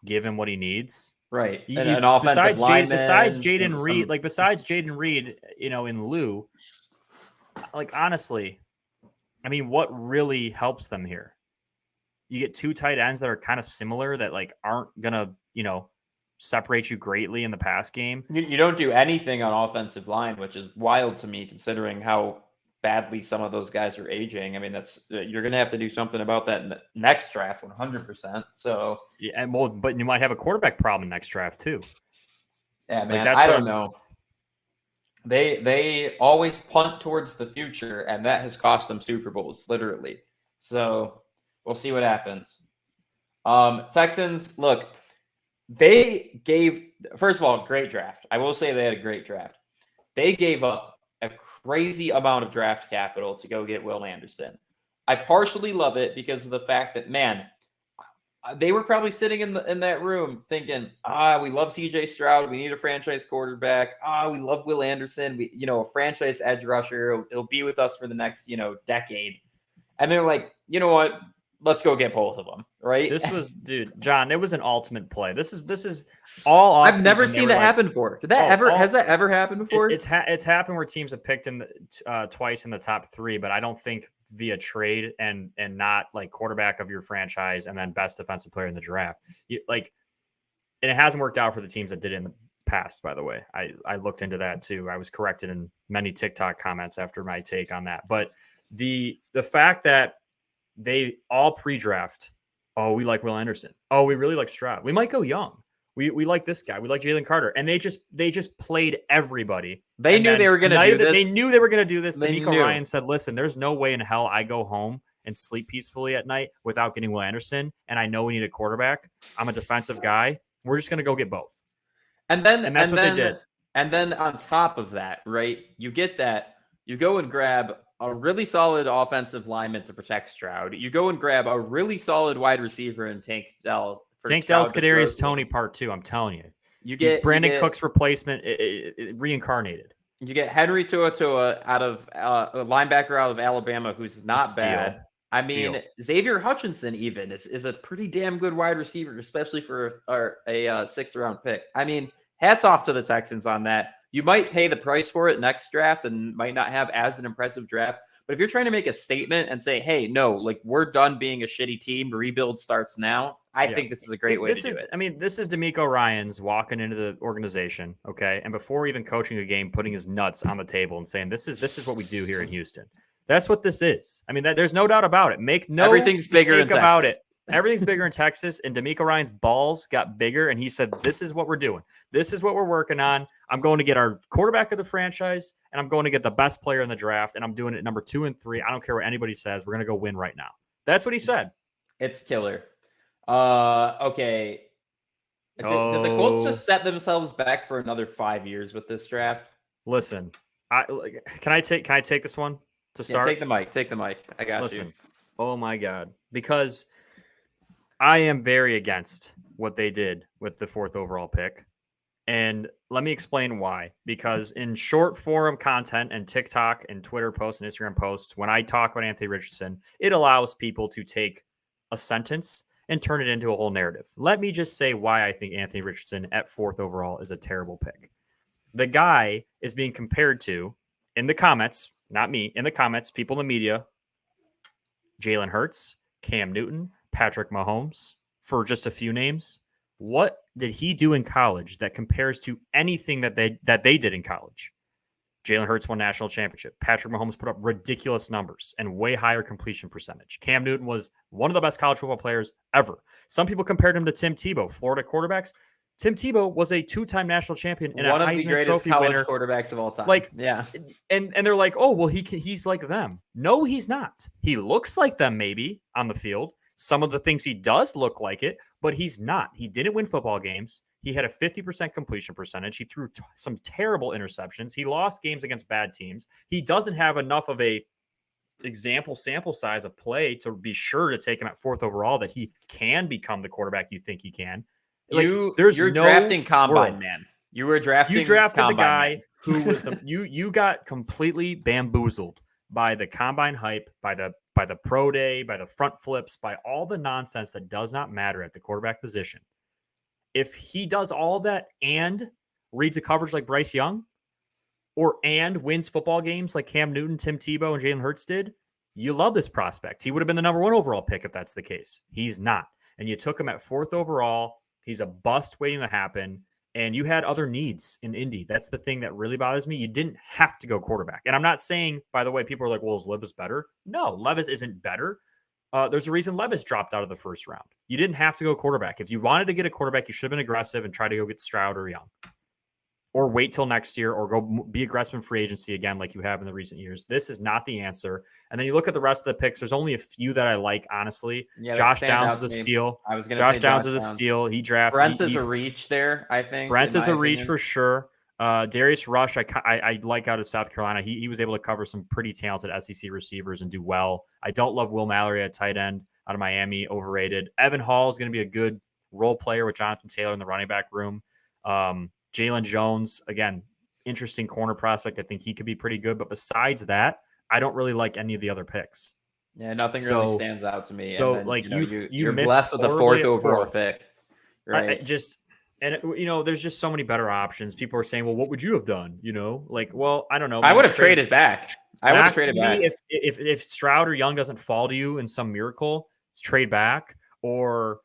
give him what he needs? Right. An offensive lineman. Besides Jaden Reed, in Lew, like honestly, I mean, what really helps them here? You get 2 tight ends that are kind of similar that like aren't gonna, separate you greatly in the pass game. You don't do anything on offensive line, which is wild to me considering how badly some of those guys are aging. I mean, you're going to have to do something about that next draft 100%. So yeah, but you might have a quarterback problem next draft too. Yeah, man, I don't know. They always punt towards the future, and that has cost them Super Bowls, literally. So we'll see what happens. Texans, look, first of all, great draft. I will say they had a great draft. They gave up a crazy amount of draft capital to go get Will Anderson. I partially love it because of the fact that, man, they were probably sitting in that room thinking, we love CJ Stroud. We need a franchise quarterback. We love Will Anderson. A franchise edge rusher. He'll be with us for the next, decade. And they're like, you know what? Let's go get both of them. Right. This was, dude, John, it was an ultimate play. This is all I've never seen that happen before. Has that ever happened before? It's happened where teams have picked him twice in the top 3, but I don't think via trade and not like quarterback of your franchise and then best defensive player in the draft. And it hasn't worked out for the teams that did it in the passed, by the way. I looked into that too. I was corrected in many TikTok comments after my take on that. But the fact that they all pre-draft, oh, we like Will Anderson. Oh, we really like Stroud. We might go young. We like this guy. We like Jalen Carter. And they just played everybody. They knew they were going to do this. They knew they were going to do this. They D'Amico knew. Ryan said, listen, there's no way in hell I go home and sleep peacefully at night without getting Will Anderson. And I know we need a quarterback. I'm a defensive guy. We're just going to go get both. And that's what they did. And then on top of that, right, you get that. You go and grab a really solid offensive lineman to protect Stroud. You go and grab a really solid wide receiver in Tank Dell. Tank Dell's Kadarius Toney part 2. I'm telling you. He's Brandon Cook's replacement reincarnated. You get Henry Toa out of a linebacker out of Alabama who's not bad. I mean, Xavier Hutchinson even is a pretty damn good wide receiver, especially for a sixth-round pick. I mean, hats off to the Texans on that. You might pay the price for it next draft and might not have as an impressive draft. But if you're trying to make a statement and say, hey, no, like we're done being a shitty team, rebuild starts now, I think this is a great way to do it. I mean, this is D'Amico Ryans walking into the organization, okay? And before even coaching a game, putting his nuts on the table and saying, this is what we do here in Houston. That's what this is. I mean, there's no doubt about it. Make no Everything's bigger in about Texas. it. Everything's bigger in Texas, and D'Amico Ryan's balls got bigger, and he said, this is what we're doing. This is what we're working on. I'm going to get our quarterback of the franchise, and I'm going to get the best player in the draft, and I'm doing it number 2 and 3. I don't care what anybody says. We're going to go win right now. That's what he said. It's killer. Okay. Did the Colts just set themselves back for another 5 years with this draft? Listen, can I take this one to start? Yeah, take the mic. I got you. Oh my God. Because I am very against what they did with the 4th overall pick. And let me explain why. Because in short form content and TikTok and Twitter posts and Instagram posts, when I talk about Anthony Richardson, it allows people to take a sentence and turn it into a whole narrative. Let me just say why I think Anthony Richardson at 4th overall is a terrible pick. The guy is being compared to, in the comments, not me, in the comments, people in the media, Jalen Hurts, Cam Newton, Patrick Mahomes, for just a few names. What did he do in college that compares to anything that they did in college? Jalen Hurts won national championship. Patrick Mahomes put up ridiculous numbers and way higher completion percentage. Cam Newton was one of the best college football players ever. Some people compared him to Tim Tebow, Florida quarterbacks. Tim Tebow was a 2-time national champion and one a of the Heisman greatest Trophy college winner. quarterbacks of all time. And they're like, oh, well, he's like them. No, he's not. He looks like them maybe on the field. Some of the things he does look like it, but he's not. He didn't win football games. He had a 50% completion percentage. He threw some terrible interceptions. He lost games against bad teams. He doesn't have enough of a sample size of play to be sure to take him at 4th overall that he can become the quarterback you think he can. You're no drafting combine world. Man. You were drafting. You drafted the guy man. who was you got completely bamboozled by the combine hype, by the pro day, by the front flips, by all the nonsense that does not matter at the quarterback position. If he does all that and reads a coverage like Bryce Young, and wins football games like Cam Newton, Tim Tebow, and Jalen Hurts did, you love this prospect. He would have been the number 1 overall pick if that's the case. He's not. And you took him at 4th overall. He's a bust waiting to happen. And you had other needs in Indy. That's the thing that really bothers me. You didn't have to go quarterback. And I'm not saying, by the way, people are like, well, is Levis better? No, Levis isn't better. There's a reason Levis dropped out of the 1st round. You didn't have to go quarterback. If you wanted to get a quarterback, you should have been aggressive and try to go get Stroud or Young. Or wait till next year or go be aggressive in free agency again like you have in the recent years. This is not the answer. And then you look at the rest of the picks. There's only a few that I like, honestly. Yeah, Josh Downs is a steal. I was going to say Josh Downs is a steal. He drafted. Brent's is a reach there, I think. Brent's is a reach for sure. Darius Rush, I like out of South Carolina. He was able to cover some pretty talented SEC receivers and do well. I don't love Will Mallory at tight end out of Miami, overrated. Evan Hall is going to be a good role player with Jonathan Taylor in the running back room. Jalen Jones, again, interesting corner prospect. I think he could be pretty good. But besides that, I don't really like any of the other picks. Yeah, nothing really stands out to me. So, then, like, you're blessed with the 4th overall pick. Right. There's just so many better options. People are saying, well, what would you have done? Well, I don't know. I would have traded back. If Stroud or Young doesn't fall to you in some miracle, trade back. Or,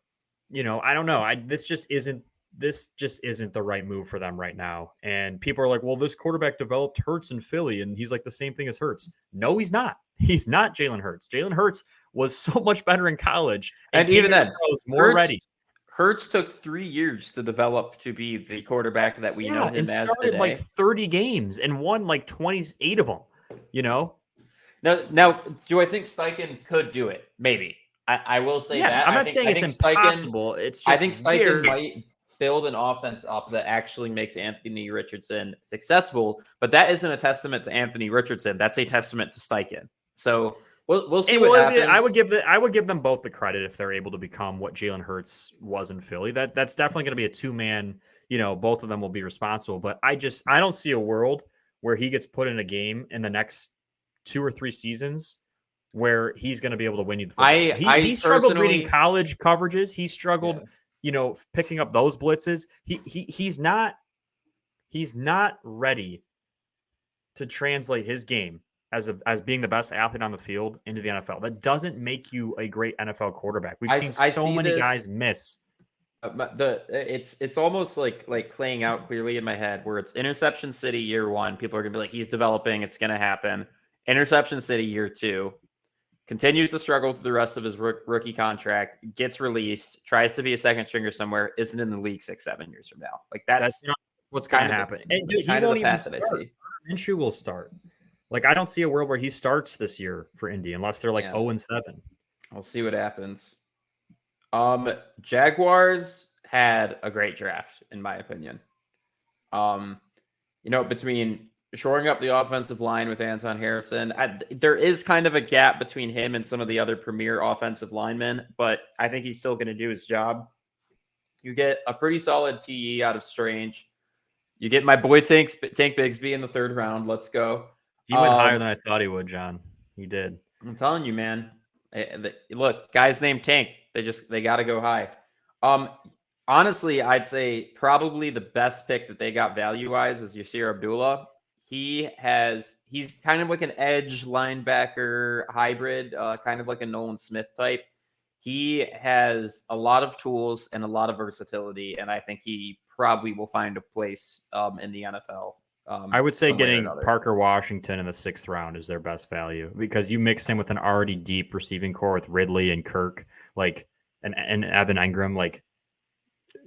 I don't know. This just isn't this just isn't the right move for them right now. And people are like, well, this quarterback developed Hurts in Philly, and he's like the same thing as Hurts. No, he's not. He's not Jalen Hurts. Jalen Hurts was so much better in college, and even then, was more ready. Hurts took 3 years to develop to be the quarterback that we know him and as started today. like 30 games and won like 28 of them. You know. Now, do I think Steichen could do it? Maybe. I will say that. I'm not saying it's impossible. It's just I think Steichen might build an offense up that actually makes Anthony Richardson successful, but that isn't a testament to Anthony Richardson. That's a testament to Steichen. So we'll see what happens. I would give them both the credit if they're able to become what Jalen Hurts was in Philly. That's definitely going to be a 2-man. You know, both of them will be responsible. But I don't see a world where he gets put in a game in the next 2 or 3 seasons where he's going to be able to win you the football. He struggled reading college coverages. He struggled, picking up those blitzes. He's not ready to translate his game as being the best athlete on the field into the NFL. That doesn't make you a great NFL quarterback. We've seen so many guys miss. It's almost like playing out clearly in my head where it's interception city year 1. People are going to be like, he's developing. It's going to happen. Interception city year 2. Continues to struggle through the rest of his rookie contract, gets released, tries to be a second stringer somewhere, isn't in the league 6-7 years from now. Like that's what's going to happen. And dude, he won't even start. Minshew will start. Like I don't see a world where he starts this year for Indy unless they're like 0-7. We'll see what happens. Jaguars had a great draft, in my opinion. Between shoring up the offensive line with Anton Harrison, there is kind of a gap between him and some of the other premier offensive linemen, but I think he's still going to do his job. You get a pretty solid TE out of Strange. You get my boy Tank Bigsby in the 3rd round. Let's go. He went higher than I thought he would, John. He did. I'm telling you, man. Look, guys named Tank. They got to go high. Honestly, I'd say probably the best pick that they got value-wise is Yasir Abdullah. He's kind of like an edge linebacker hybrid, kind of like a Nolan Smith type. He has a lot of tools and a lot of versatility, and I think he probably will find a place in the NFL. I would say getting Parker Washington in the 6th round is their best value because you mix him with an already deep receiving core with Ridley and Kirk, and Evan Engram. Like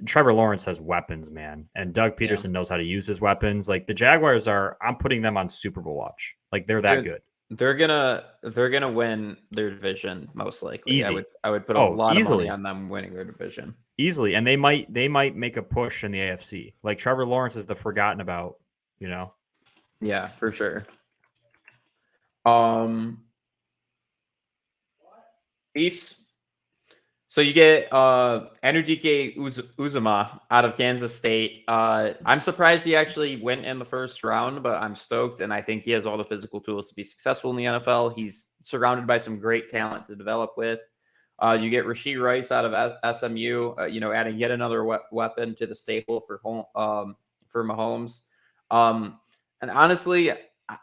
Trevor Lawrence has weapons, man, and Doug Peterson knows how to use his weapons. Like the Jaguars I'm putting them on Super Bowl watch. Like they're that good. They're gonna win their division most likely. Easy. I would put a lot of money on them winning their division easily, and they might make a push in the AFC. Like Trevor Lawrence is the forgotten about. Yeah, for sure. Chiefs. So you get Enrique Uzama out of Kansas State. I'm surprised he actually went in the 1st round, but I'm stoked, and I think he has all the physical tools to be successful in the NFL. He's surrounded by some great talent to develop with. You get Rashee Rice out of SMU. Adding yet another weapon to the staple for Mahomes. And honestly,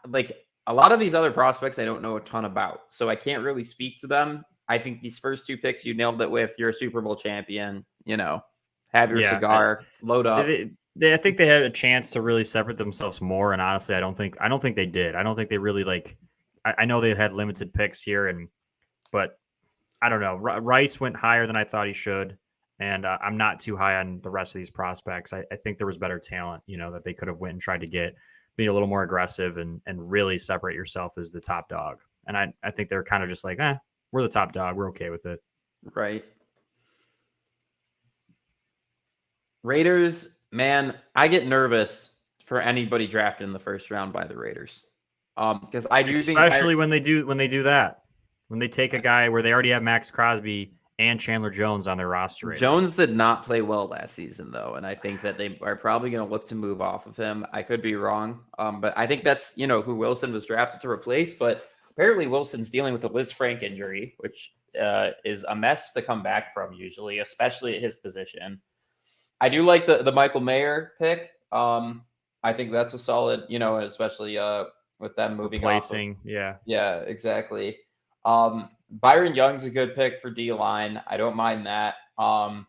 like a lot of these other prospects, I don't know a ton about, so I can't really speak to them. I think these first 2 picks, you nailed it with. You're a Super Bowl champion. Have your cigar, load up. I think they had a chance to really separate themselves more, and honestly, I don't think they did. I don't think they really I know they had limited picks here, but I don't know. Rice went higher than I thought he should. And I'm not too high on the rest of these prospects. I think there was better talent, that they could have went and tried to get, be a little more aggressive and really separate yourself as the top dog. And I think they're kind of just like, we're the top dog. We're okay with it. Right. Raiders, man, I get nervous for anybody drafted in the 1st round by the Raiders. Because I do think especially when they do that. When they take a guy where they already have Max Crosby and Chandler Jones on their roster. Jones did not play well last season, though, and I think that they are probably going to look to move off of him. I could be wrong, but I think that's who Wilson was drafted to replace. But apparently Wilson's dealing with a Liz Frank injury, which is a mess to come back from usually, especially at his position. I do like the Michael Mayer pick. I think that's a solid, especially with them moving replacing. Yeah, exactly. Byron Young's a good pick for D-line. I don't mind that. Aiden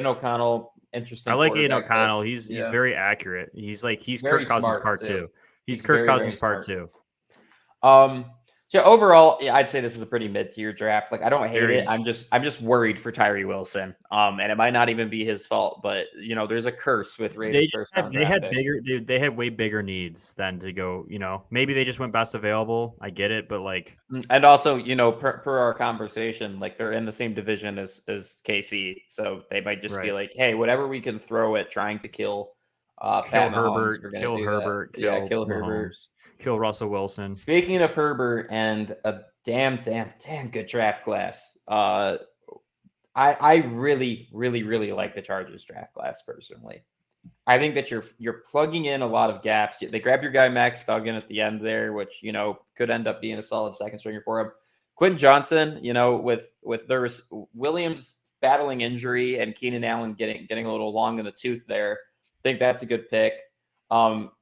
O'Connell interesting. I like Aiden quarterback, but O'Connell. He's yeah. very accurate. He's Very Kirk Cousins smart, part too. 2. He's He's Kirk very, Cousins very part smart. 2. So overall, yeah, I'd say this is a pretty mid-tier draft. Like, I don't hate Very. it. I'm just worried for Tyree Wilson. And it might not even be his fault, but there's a curse with Raiders first round draft pick. They had way bigger needs than to go, maybe they just went best available. I get it, but like, And also, per our conversation, like they're in the same division as KC, so they might just be Right. like, hey, whatever we can throw at trying to kill kill Pat Mahomes, we're Herbert, gonna kill do Herbert, that. kill Kill Mahomes, Herbert. kill Russell Wilson. Speaking of Herbert and a damn good draft class, I really, really, really like the Chargers draft class personally. I think that you're plugging in a lot of gaps. They grabbed your guy Max Duggan at the end there, which could end up being a solid second stringer for him. Quentin Johnson, with their Williams battling injury and Keenan Allen getting a little long in the tooth there, I think that's a good pick.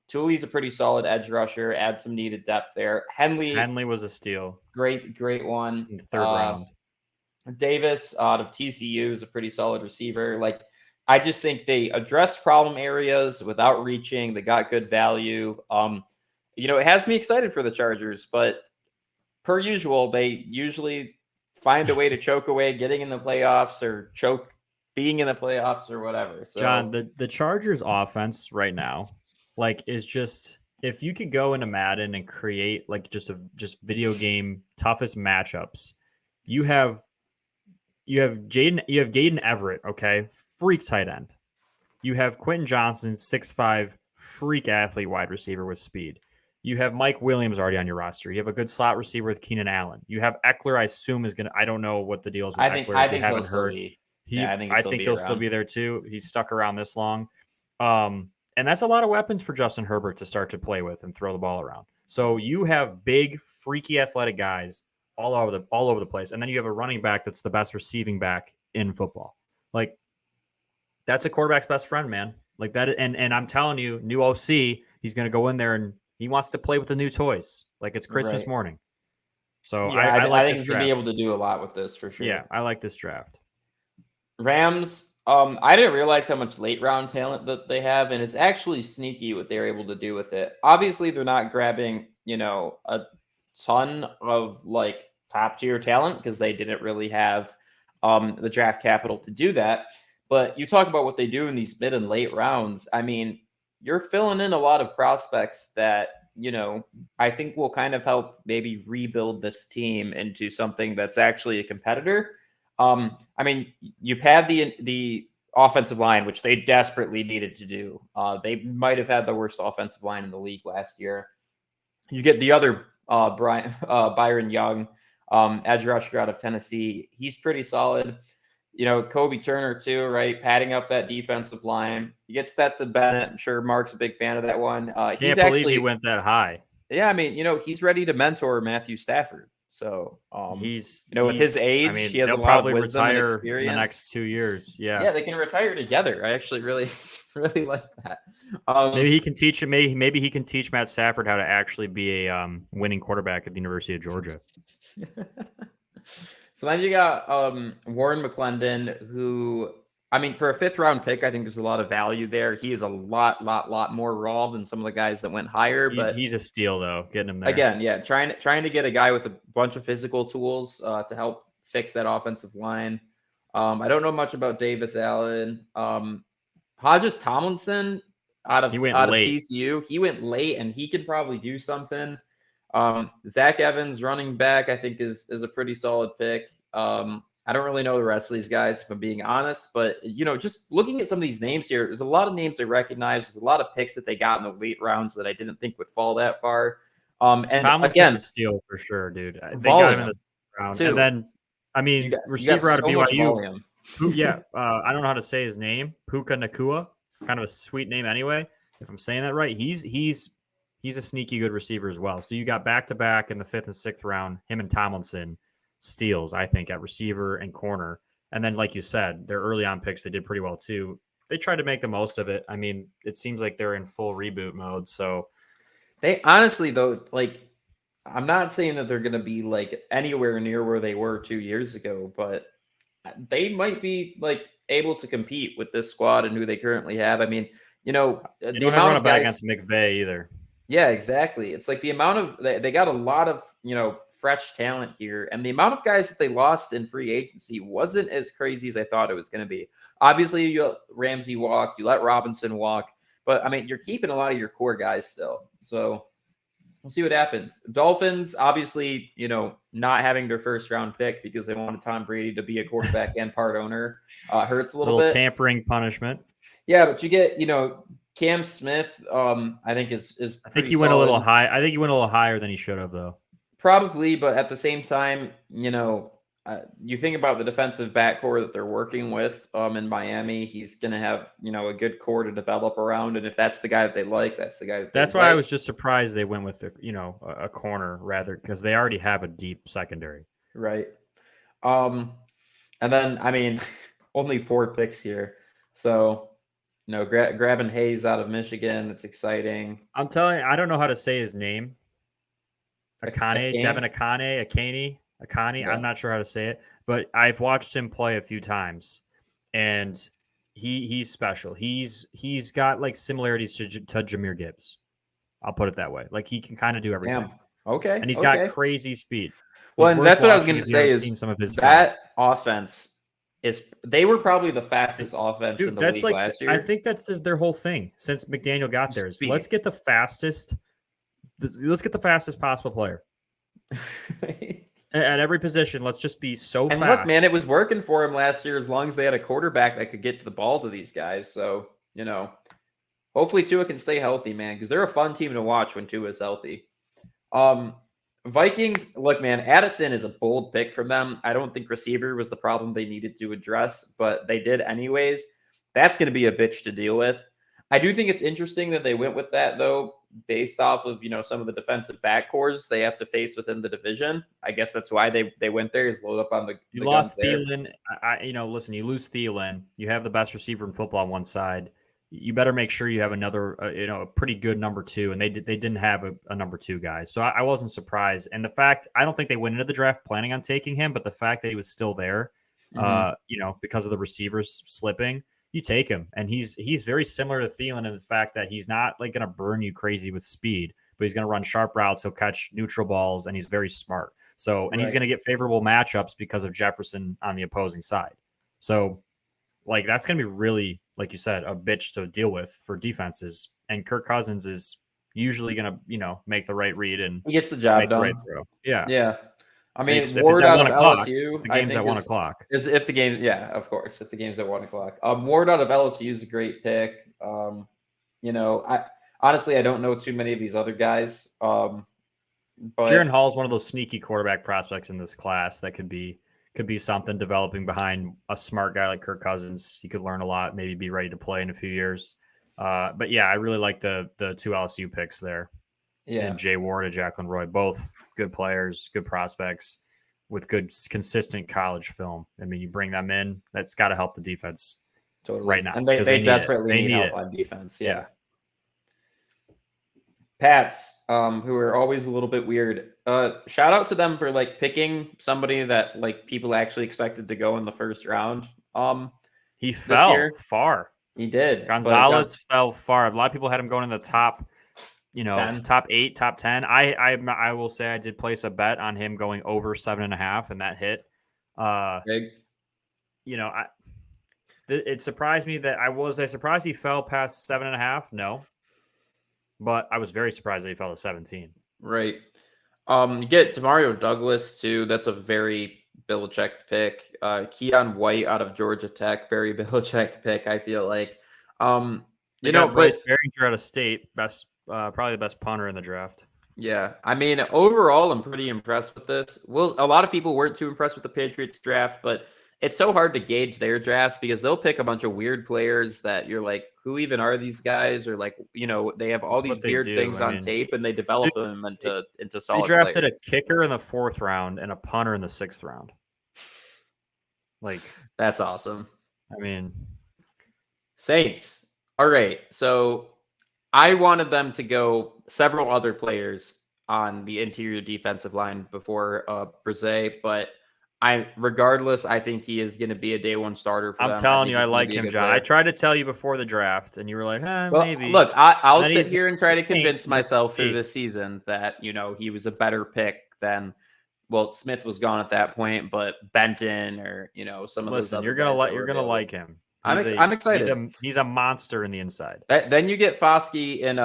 Tooley's a pretty solid edge rusher. Add some needed depth there. Henley was a steal. Great one. In the third round. Davis out of TCU is a pretty solid receiver. Like, I just think they addressed problem areas without reaching. They got good value. It has me excited for the Chargers, but per usual, they usually find a way to choke away getting in the playoffs or choke being in the playoffs or whatever. So, John, the Chargers offense right now, like, is just, if you could go into Madden and create like just video game toughest matchups, you have Gaden Everett, okay, freak tight end. You have Quentin Johnson, 6'5", freak athlete wide receiver with speed. You have Mike Williams already on your roster. You have a good slot receiver with Keenan Allen. You have Eckler, I assume is gonna. I don't know what the deal is with Eckler. I think haven't heard. I think he'll still be there too. He's stuck around this long. And that's a lot of weapons for Justin Herbert to start to play with and throw the ball around. So you have big, freaky athletic guys all over the place. And then you have a running back that's the best receiving back in football. Like, that's a quarterback's best friend, man. Like that. And I'm telling you, new OC, he's going to go in there and he wants to play with the new toys. Like it's Christmas morning. So yeah, I think he's going to be able to do a lot with this for sure. Yeah, I like this draft. Rams, I didn't realize how much late round talent that they have, and it's actually sneaky what they're able to do with it. Obviously, they're not grabbing, a ton of like top tier talent because they didn't really have the draft capital to do that. But you talk about what they do in these mid and late rounds. I mean, you're filling in a lot of prospects that, I think will kind of help maybe rebuild this team into something that's actually a competitor. I mean, you had the offensive line, which they desperately needed to do. They might have had the worst offensive line in the league last year. You get the other Byron Young, edge rusher out of Tennessee. He's pretty solid. Kobe Turner too, right? Padding up that defensive line. You get Stetson Bennett. I'm sure Mark's a big fan of that one. Can't believe he went that high. Yeah, I mean, he's ready to mentor Matthew Stafford. So he's with his age, I mean, he has a lot of wisdom and experience. In the next 2 years. Yeah, they can retire together. I actually really, really like that. Maybe he can teach him. Maybe he can teach Matt Stafford how to actually be a winning quarterback at the University of Georgia. So then you got Warren McClendon, who, I mean, for a 5th round pick, I think there's a lot of value there. He is a lot more raw than some of the guys that went higher. But he's a steal, though, getting him there. Again, yeah, trying to get a guy with a bunch of physical tools to help fix that offensive line. I don't know much about Davis Allen. Hodges Tomlinson out of TCU. He went late, and he could probably do something. Zach Evans, running back, I think is a pretty solid pick. I don't really know the rest of these guys, if I'm being honest, but just looking at some of these names here, there's a lot of names I recognize. There's a lot of picks that they got in the late rounds that I didn't think would fall that far. And Tomlinson's again, a steal for sure, dude. They got him in the round, too. And then I mean, receiver out of BYU. I don't know how to say his name. Puka Nakua, kind of a sweet name anyway. If I'm saying that right, he's a sneaky good receiver as well. So you got back-to-back in the 5th and 6th round, him and Tomlinson steals, I think, at receiver and corner. And then, like you said, their early on picks, they did pretty well too. They tried to make the most of it. I mean, it seems like they're in full reboot mode. So they honestly, though, like, I'm not saying that they're going to be like anywhere near where they were 2 years ago, but they might be like able to compete with this squad and who they currently have. I mean, You the don't have to amount run of it back guys. against McVay either. Yeah, exactly. It's like the amount of they got a lot of fresh talent here, and the amount of guys that they lost in free agency wasn't as crazy as I thought it was going to be. Obviously, you let Ramsey walk, you let Robinson walk, but I mean, you're keeping a lot of your core guys still. So we'll see what happens. Dolphins, obviously, not having their first round pick because they wanted Tom Brady to be a quarterback and part owner hurts a little bit. Tampering punishment. Yeah, but you get, Cam Smith, I think is I think he went a little high. I think he went a little higher than he should have, though. Probably, but at the same time, you think about the defensive backcourt that they're working with in Miami. He's going to have, a good core to develop around. And if that's the guy that they like, that's the guy that That's why I was just surprised they went with, a corner rather, because they already have a deep secondary. Right. And then, I mean, only 4 picks here. So, grabbing Hayes out of Michigan, that's exciting. I'm telling you, I don't know how to say his name. Akane, Devin Akane. Yeah. I'm not sure how to say it, but I've watched him play a few times, and he's special. He's got like similarities to Jahmyr Gibbs. I'll put it that way. Like he can kind of do everything. Damn. Okay. And he's got crazy speed. Well, and that's what I was going to say is some of his that offense they were probably the fastest offense in the league last year. I think that's their whole thing since McDaniel got there. Let's get the fastest possible player. At every position, let's just be so fast. And look, man, it was working for him last year as long as they had a quarterback that could get to the ball to these guys. So, hopefully Tua can stay healthy, man, because they're a fun team to watch when Tua is healthy. Vikings, look, man, Addison is a bold pick from them. I don't think receiver was the problem they needed to address, but they did anyways. That's going to be a bitch to deal with. I do think it's interesting that they went with that, though, based off of, some of the defensive backcourts they have to face within the division. I guess that's why they went there, is load up on the You lost Thielen. Listen, you lose Thielen. You have the best receiver in football on one side. You better make sure you have another, a pretty good number 2, and they didn't have a number 2 guy. So I wasn't surprised. And the fact, I don't think they went into the draft planning on taking him, but the fact that he was still there, because of the receivers slipping, you take him. And he's very similar to Thielen in the fact that he's not like going to burn you crazy with speed, but he's going to run sharp routes. He'll catch neutral balls, and he's very smart. So, and he's going to get favorable matchups because of Jefferson on the opposing side. So, like, that's going to be really, like you said, a bitch to deal with for defenses. And Kirk Cousins is usually going to, make the right read and he gets the job done. The right throw. Yeah. Yeah. I mean, Ward out of LSU. The game's at 1 o'clock. Is if the game, yeah, of course, if the game's at 1 o'clock. Ward out of LSU is a great pick. I honestly, I don't know too many of these other guys. But Jaron Hall is one of those sneaky quarterback prospects in this class that could be something developing behind a smart guy like Kirk Cousins. He could learn a lot, maybe be ready to play in a few years. But yeah, I really like the 2 LSU picks there. Yeah. And Jay Ward and Jacqueline Roy, both good players, good prospects with good, consistent college film. I mean, you bring them in, that's got to help the defense right now. And they desperately need help on defense. Yeah. Pats, who are always a little bit weird. Shout out to them for like picking somebody that like people actually expected to go in the first round. He fell far. He did. Gonzalez fell far. A lot of people had him going in the top, 10. Top 8, top 10. I will say I did place a bet on him going over 7.5, and that hit. Big. It surprised me that I surprised he fell past 7.5. No. But I was very surprised that he fell to 17. Right. You get Demario Douglas too. That's a very Belichick pick. Keon White out of Georgia Tech, very Belichick pick. I feel like. Bryce Behringer out of State, probably the best punter in the draft. Yeah, I mean, overall, I'm pretty impressed with this. Well, a lot of people weren't too impressed with the Patriots draft, but it's so hard to gauge their drafts because they'll pick a bunch of weird players that you're like, who even are these guys? Or like, they have all these weird things on tape and they develop them into solid. They drafted players. A kicker in the 4th round and a punter in the 6th round. Like, that's awesome. I mean, Saints. All right. So I wanted them to go several other players on the interior defensive line before Brzee, but regardless, I think he is going to be a day one starter for them. I'm telling you, I he's gonna like be a him, good John. player. I tried to tell you before the draft, and you were like, Well, maybe. look, I'll Then sit he's here and try to the Saints. convince myself through Hey. this season that, he was a better pick than, well, Smith was gone at that point, but Benton or, some of those Listen, other you're gonna guys like that were you're gonna available. like him. I'm excited. He's a monster in the inside. Then you get Foskey and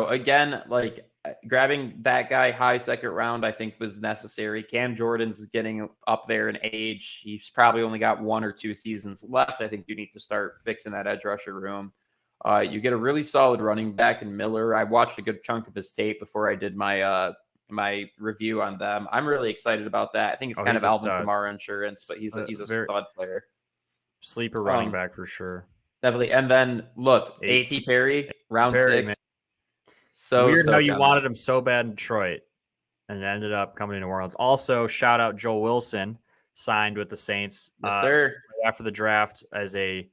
again, like grabbing that guy high second round, I think was necessary. Cam Jordan's getting up there in age. He's probably only got 1 or 2 seasons left. I think you need to start fixing that edge rusher room. You get a really solid running back in Miller. I watched a good chunk of his tape before I did my my review on them. I'm really excited about that. I think it's kind of Alvin Kamara insurance, but he's a stud player. Sleeper running back for sure. Definitely. And then look, A.T. Perry, round 6. Man. So weird how you wanted him so bad in Detroit and ended up coming to New Orleans. Also, shout out Joe Wilson, signed with the Saints after the draft as a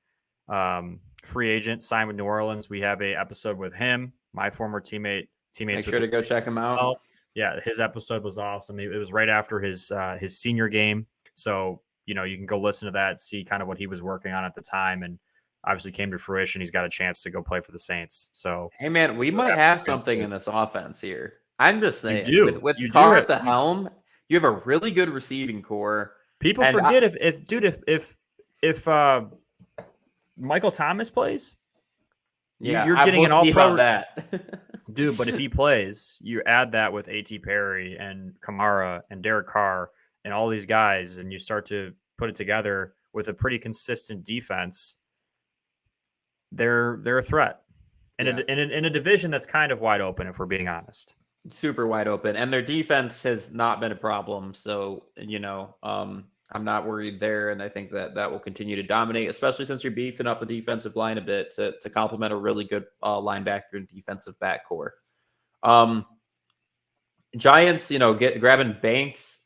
free agent, signed with New Orleans. We have a episode with him, my former teammates. Make sure to go check him out. Yeah, his episode was awesome. It was right after his senior game. So, you can go listen to that, see kind of what he was working on at the time, and obviously came to fruition. He's got a chance to go play for the Saints. So, hey man, we might have something in this offense here. I'm just saying, with you Carr at the helm, you have a really good receiving core. People forget if Michael Thomas plays, you're getting an all-pro that. Dude, but if he plays, you add that with A.T. Perry and Kamara and Derek Carr and all these guys, and you start to put it together with a pretty consistent defense. They're a threat, and in a division that's kind of wide open, if we're being honest. Super wide open, and their defense has not been a problem. So I'm not worried there, and I think that will continue to dominate, especially since you're beefing up the defensive line a bit to complement a really good linebacker and defensive backcourt. Giants, grabbing Banks,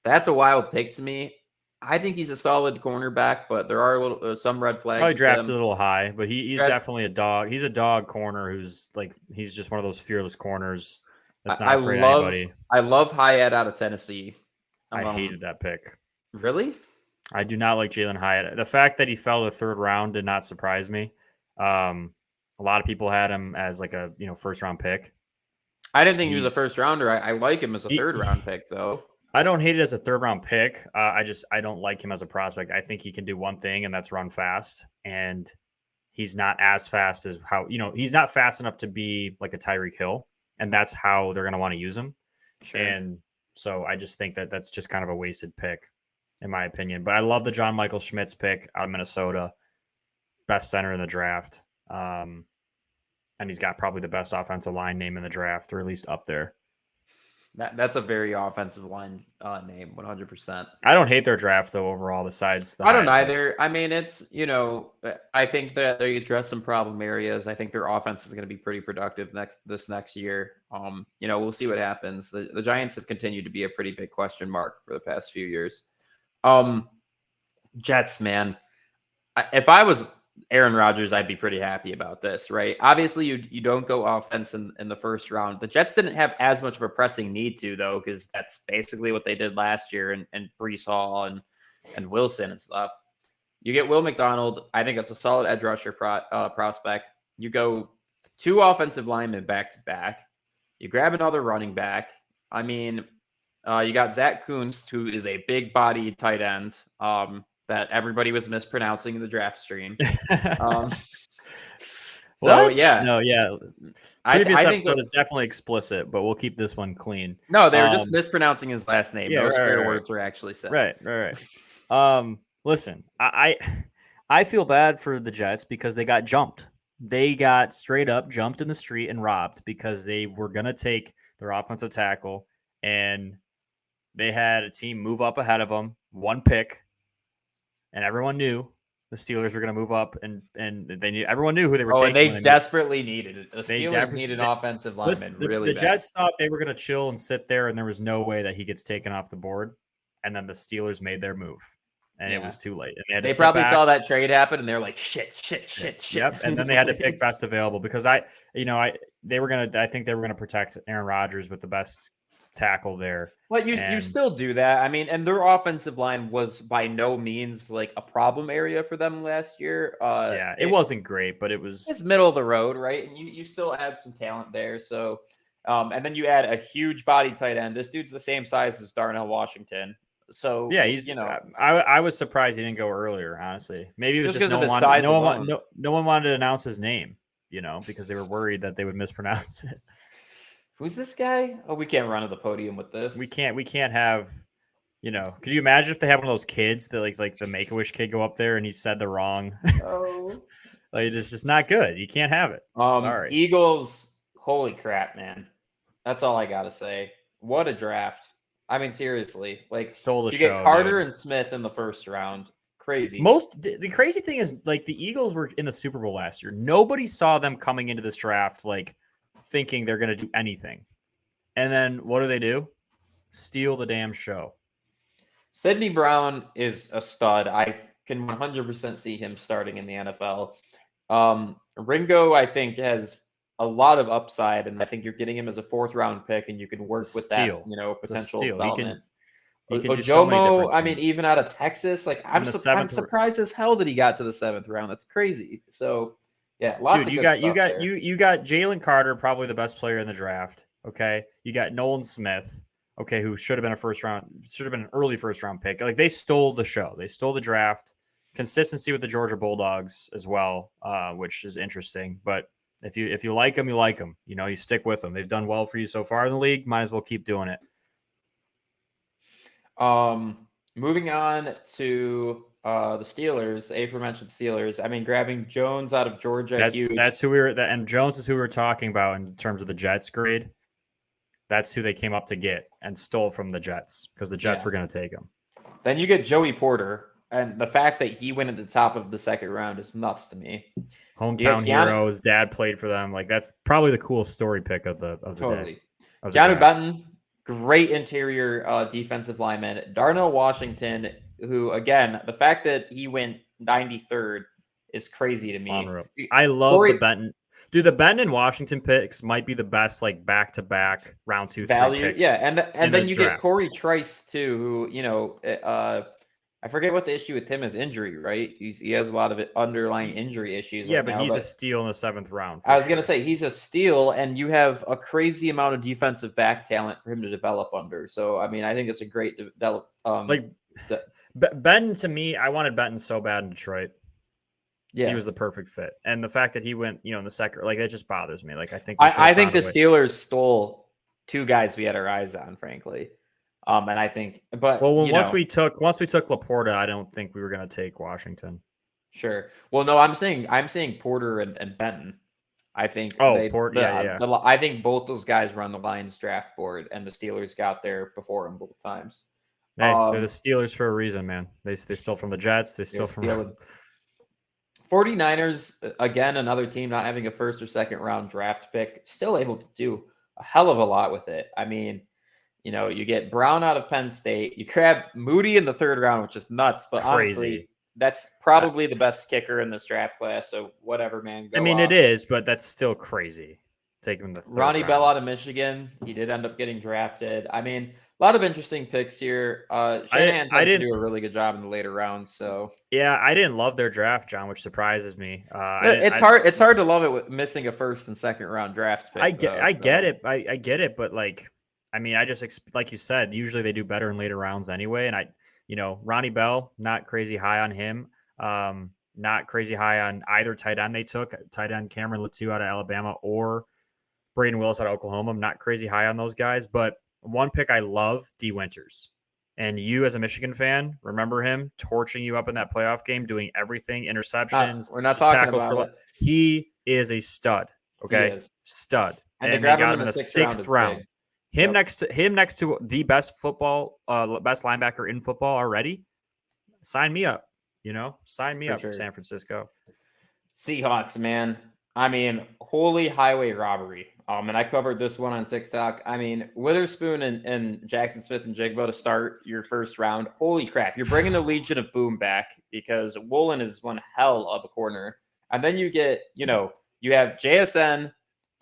that's a wild pick to me. I think he's a solid cornerback, but there are some red flags. Probably drafted a little high, but he's definitely a dog. He's a dog corner who's he's just one of those fearless corners that's not afraid of anybody. I love Hyatt out of Tennessee. I hated that pick. Really? I do not like Jalen Hyatt. The fact that he fell to the 3rd round did not surprise me. A lot of people had him as like a first round pick. I didn't think he was a first rounder. I like him as a 3rd round pick though. I don't hate it as a 3rd round pick. I don't like him as a prospect. I think he can do one thing, and that's run fast. And he's not as fast as he's not fast enough to be like a Tyreek Hill, and that's how they're going to want to use him. Sure. And so I just think that that's just kind of a wasted pick, in my opinion. But I love the John Michael Schmitz pick out of Minnesota, best center in the draft. And he's got probably the best offensive line name in the draft, or at least up there. That's a very offensive line name, 100%. I don't hate their draft though overall. Besides, I don't either. I mean, it's I think that they address some problem areas. I think their offense is going to be pretty productive this next year. We'll see what happens. The Giants have continued to be a pretty big question mark for the past few years. Jets, man. If I was Aaron Rodgers, I'd be pretty happy about this, right? Obviously, you don't go offense in the 1st round. The Jets didn't have as much of a pressing need to, though, because that's basically what they did last year, and Breece Hall and Wilson and stuff. You get Will McDonald. I think it's a solid edge rusher prospect. You go 2 offensive linemen back to back. You grab another running back. I mean, you got Zach Kuntz, who is a big body tight end. That everybody was mispronouncing in the draft stream. Previous episode is definitely explicit, but we'll keep this one clean. No, they were just mispronouncing his last name. No swear words were actually said. Right. Listen, I feel bad for the Jets because they got jumped. They got straight up jumped in the street and robbed because they were going to take their offensive tackle, and they had a team move up ahead of them, 1 pick. And everyone knew the Steelers were going to move up, and everyone knew who they were taking. And they desperately needed it. The Steelers needed an offensive lineman really bad. The Jets thought they were going to chill and sit there, and there was no way that he gets taken off the board. And then the Steelers made their move, and it was too late. And they probably saw that trade happen, and they're like, shit. Yep. And then they had to pick best available because I think they were going to protect Aaron Rodgers with the best tackle there. But you And- still do that. I mean, and their offensive line was by no means like a problem area for them last year. Yeah, it wasn't great, but it's middle of the road, right? And you still add some talent there. So, and then you add a huge body tight end. This dude's the same size as Darnell Washington. So yeah, he's I was surprised he didn't go earlier. Honestly, maybe it was just no one wanted to announce his name, because they were worried that they would mispronounce it. Who's this guy? Oh, we can't run to the podium with this. We can't have, could you imagine if they had one of those kids that like the Make-A-Wish kid go up there and he said the wrong? Oh, like it's just not good. You can't have it. Sorry. Eagles, holy crap, man. That's all I gotta say. What a draft. I mean, seriously, like stole the you show. Get Carter and Smith in the first round. Crazy. The crazy thing is, like, the Eagles were in the Super Bowl last year. Nobody saw them coming into this draft like thinking they're going to do anything. And then what do? Steal the damn show. Sidney Brown is a stud. I can 100% see him starting in the NFL. Ringo, I think, has a lot of upside, and I think you're getting him as a 4th round pick, and you can work with that, potential development. Ojomo, I mean, even out of Texas, like I'm surprised as hell that he got to the 7th round. That's crazy. So, yeah, lots of good stuff there. You got Jalen Carter, probably the best player in the draft. Okay, you got Nolan Smith. Okay, who should have been an early first round pick. Like, they stole the show. They stole the draft. Consistency with the Georgia Bulldogs as well, which is interesting. But if you like them, you like them. You stick with them. They've done well for you so far in the league. Might as well keep doing it. Moving on to the Steelers, aforementioned Steelers. I mean, grabbing Jones out of Georgia. That's who and Jones is who we were talking about in terms of the Jets grade. That's who they came up to get and stole from the Jets because the Jets were going to take him. Then you get Joey Porter, and the fact that he went at the top of the 2nd round is nuts to me. Hometown hero. His dad played for them. Like, that's probably the coolest story pick of the day. Keanu Benton, great interior defensive lineman. Darnell Washington, who, again, the fact that he went 93rd is crazy to me. Unreal. I love the Benton. Dude, the Benton and Washington picks might be the best, like, back-to-back round 2 value. Picks and then you get Corey Trice too, who I forget what the issue with him is. Injury, right? He has a lot of underlying injury issues. Yeah, but he's a steal in the 7th round. I was gonna say he's a steal, and you have a crazy amount of defensive back talent for him to develop under. So I mean, I think it's a great develop. Benton, to me, I wanted Benton so bad in Detroit. Yeah, he was the perfect fit, and the fact that he went, in the second, like, that just bothers me. Like, I think the Steelers stole 2 guys we had our eyes on, frankly. And I think, but once we took Laporta, I don't think we were going to take Washington. Sure. Well, no, I'm saying Porter and Benton. I think. Porter. I think both those guys were on the Lions draft board, and the Steelers got there before them both times. Hey, they're the Steelers for a reason, man. They stole from the Jets. They stole from 49ers. Again, another team not having a 1st or 2nd round draft pick, still able to do a hell of a lot with it. I mean, you get Brown out of Penn State. You grab Moody in the 3rd round, which is nuts, but honestly, that's probably the best kicker in this draft class. So whatever, man. It is, but that's still crazy. Take him the 3rd Ronnie round. Bell out of Michigan. He did end up getting drafted. I mean, a lot of interesting picks here. Shanahan tends to do a really good job in the later rounds. So yeah, I didn't love their draft, John, which surprises me. It's hard to love it with missing a 1st and 2nd round draft pick. I get it, but like, I mean, I just like you said, usually they do better in later rounds anyway. And Ronnie Bell, not crazy high on him. Not crazy high on either tight end they took. Tight end Cameron Latou out of Alabama or Braden Willis out of Oklahoma. I'm not crazy high on those guys, but one pick I love, D. Winters. And you, as a Michigan fan, remember him torching you up in that playoff game, doing everything, interceptions. We're not talking about it. He is a stud. Okay, stud. And they got him in the 6th round. Him next to the best best linebacker in football already. Sign me up. Sign me up for San Francisco. Seahawks, man. I mean, holy highway robbery. And I covered this one on TikTok. I mean, Witherspoon and Jackson Smith and Jigbo to start your 1st round. Holy crap. You're bringing the Legion of Boom back because Woolen is one hell of a corner. And then you get, you have JSN,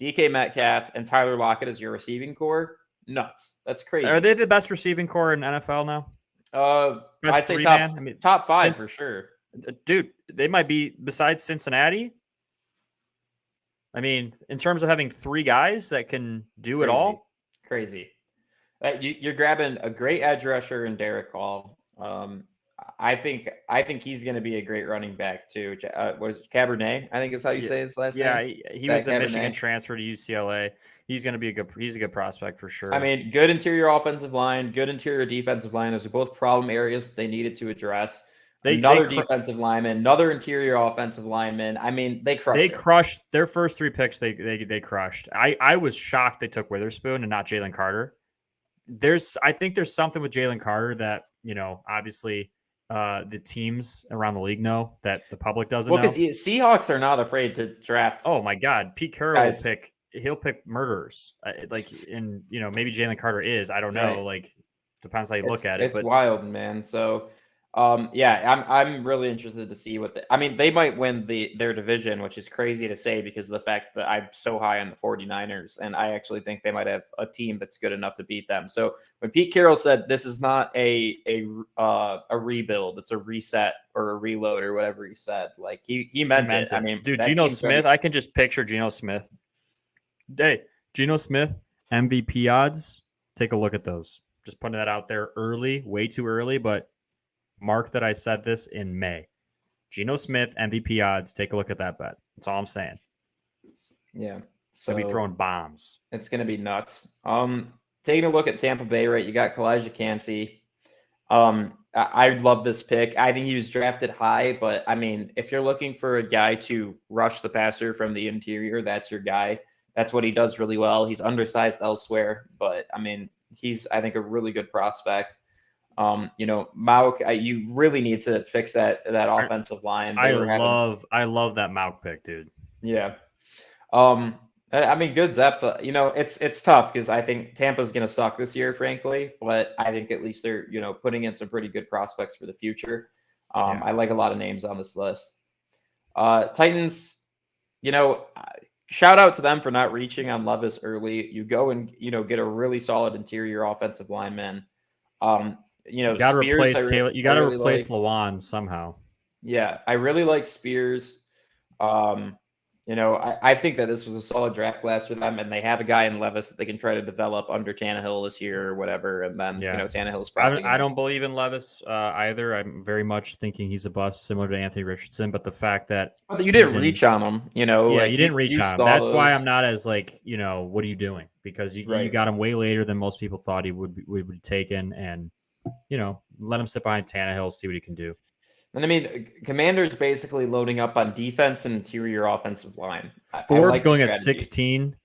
DK Metcalf, and Tyler Lockett as your receiving core. nuts. That's crazy. Are they the best receiving core in NFL now? Best I'd say three top man? I mean, top 5 since- for sure. Dude, they might be besides Cincinnati. I mean, in terms of having 3 guys that can do it all. Crazy. You're grabbing a great edge rusher in Derek Hall. I think he's going to be a great running back too. Was Cabernet? I think is how you say his last name. Yeah, he was a Michigan transfer to UCLA. He's going to be he's a good prospect for sure. I mean, good interior offensive line, good interior defensive line. Those are both problem areas that they needed to address. Another defensive lineman, another interior offensive lineman. I mean, they crushed their first 3 picks. They crushed. I was shocked they took Witherspoon and not Jalen Carter. I think there's something with Jalen Carter that, obviously the teams around the league know that the public doesn't know. Well, because Seahawks are not afraid to draft. Oh my God. Pete Carroll he'll pick murderers. And maybe Jalen Carter is, I don't know. Right. Like, depends how you look at it. It's wild, man. So, I'm really interested to see they might win their division, which is crazy to say because of the fact that I'm so high on the 49ers, and I actually think they might have a team that's good enough to beat them. So when Pete Carroll said this is not a rebuild, it's a reset or a reload or whatever he said, like he meant it. I mean, dude, Geno Smith, I can just picture Geno Smith. Hey, Geno Smith MVP odds. Take a look at those. Just putting that out there early, way too early, but mark that I said this in May. Geno Smith MVP odds. Take a look at that bet. That's all I'm saying. Yeah, so be throwing bombs. It's gonna be nuts. Taking a look at Tampa Bay, right? You got Kalijah Kancey. I love this pick. I think he was drafted high, but I mean, if you're looking for a guy to rush the passer from the interior, that's your guy. That's what he does really well. He's undersized elsewhere, but I mean, he's I think a really good prospect. Mauk, you really need to fix that offensive line. I love that Mauk pick, dude. Yeah. I mean, good depth. It's tough because I think Tampa's going to suck this year, frankly. But I think at least they're putting in some pretty good prospects for the future. I like a lot of names on this list. Titans, shout out to them for not reaching on Levis early. You go and get a really solid interior offensive lineman. You got to replace Taylor. You got to replace Lawan somehow. Yeah, I really like Spears. I think that this was a solid draft class for them, and they have a guy in Levis that they can try to develop under Tannehill this year or whatever. And then, Tannehill's probably. I don't believe in Levis either. I'm very much thinking he's a bust, similar to Anthony Richardson. But the fact that you didn't reach on him, you didn't reach on him. That's why I'm not as what are you doing? Because you got him way later than most people thought he would be taken, and let him sit behind Tannehill, see what he can do. And I mean, Commander's basically loading up on defense and interior offensive line. Forbes going at 16.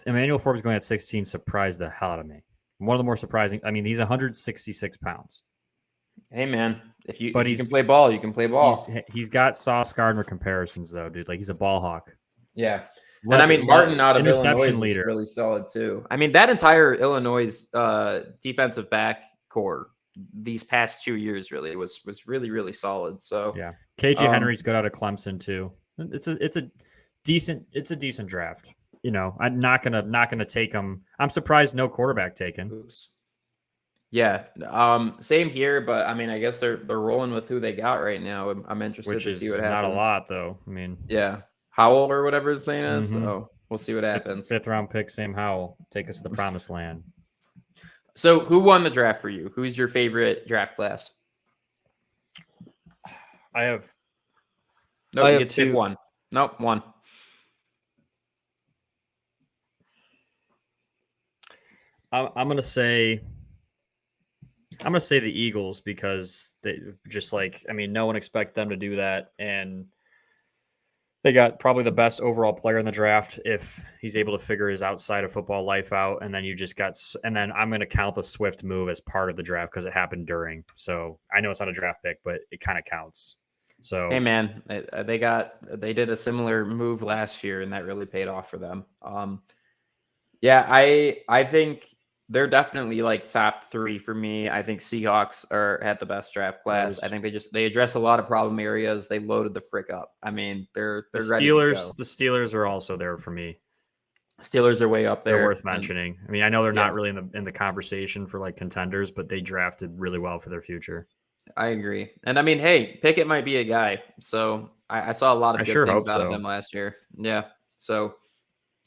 Emmanuel Forbes going at 16 surprised the hell out of me. One of the more surprising. I mean, he's 166 pounds. Hey, man, if you can play ball, you can play ball. He's got Sauce Gardner comparisons, though, dude. Like, he's a ball hawk. Yeah. And I mean, Martin out of Illinois is really solid, too. I mean, that entire Illinois defensive back core these past 2 years really was really, really solid. So yeah, KJ Henry's good out of Clemson too. It's a decent draft. I'm not gonna take him. I'm surprised no quarterback taken. Oops. Yeah, same here. But I mean, I guess they're rolling with who they got right now. I'm interested to see what happens. Not a lot though. I mean, yeah, Howell or whatever his name is. Mm-hmm. So we'll see what happens. Fifth round pick, Sam Howell, take us to the promised land. So who won the draft for you? Who's your favorite draft class? I have. No, you get to pick one. Nope, one. I'm gonna say the Eagles because they just no one expected them to do that, and they got probably the best overall player in the draft if he's able to figure his outside of football life out. And then then I'm going to count the Swift move as part of the draft because it happened during. So I know it's not a draft pick, but it kind of counts. So, hey man, they did a similar move last year and that really paid off for them. I think they're definitely top 3 for me. I think Seahawks had the best draft class. I think they address a lot of problem areas. They loaded the frick up. I mean, they're ready to go. The Steelers are also there for me. Steelers are way up there. They're worth mentioning. I mean, I know they're Yeah. not really in the conversation for like contenders, but they drafted really well for their future. I agree. And I mean, hey, Pickett might be a guy. So I saw a lot of I good sure things hope out of so. him last year. Yeah. So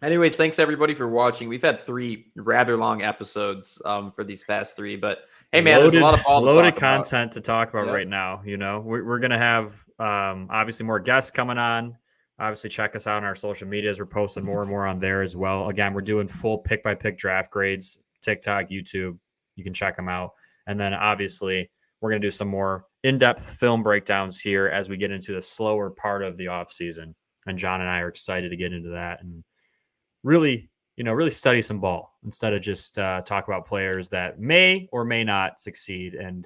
anyways, thanks everybody for watching. We've had 3 rather long episodes for these past 3, but hey man, there's a lot of ball to loaded talk about. content to talk about Yep. right now. You know, we're gonna have obviously more guests coming on. Obviously, check us out on our social medias. We're posting more and more on there as well. Again, we're doing full pick by pick draft grades, TikTok, YouTube. You can check them out. And then obviously, we're going to do some more in-depth film breakdowns here as we get into the slower part of the off season. And Jon and I are excited to get into that and really, really study some ball instead of just talk about players that may or may not succeed. And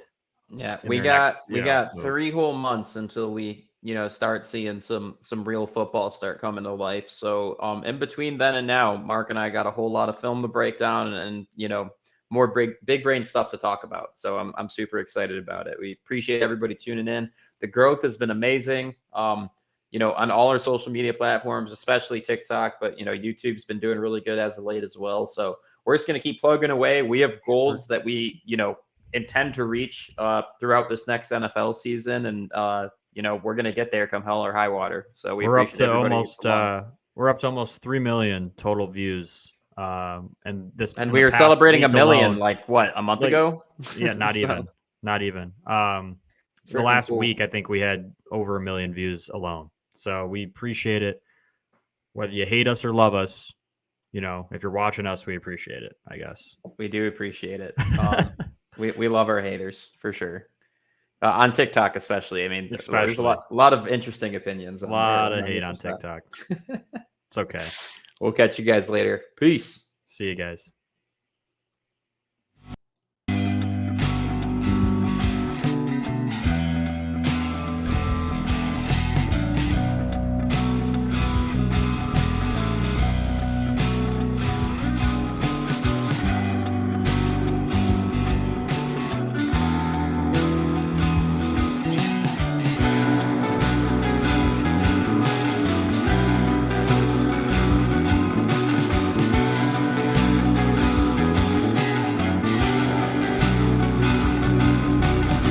yeah, in we their got move. 3 whole months until we start seeing some real football start coming to life. So in between then and now, Mark and I got a whole lot of film to break down and more big brain stuff to talk about. So I'm super excited about it. We appreciate everybody tuning in. The growth has been amazing. On all our social media platforms, especially TikTok, but YouTube's been doing really good as of late as well. So we're just going to keep plugging away. We have goals that we intend to reach throughout this next NFL season, and we're going to get there come hell or high water. So we're up to almost 3 million total views. And we were celebrating 1 million alone, like what, a month ago? Yeah, not even. The last week I think we had over 1 million views alone. So we appreciate it. Whether you hate us or love us, if you're watching us, we appreciate it, I guess. We do appreciate it. We love our haters for sure. On TikTok, especially. I mean, there's a lot of interesting opinions. A lot of hate on TikTok. It's okay. We'll catch you guys later. Peace. See you guys.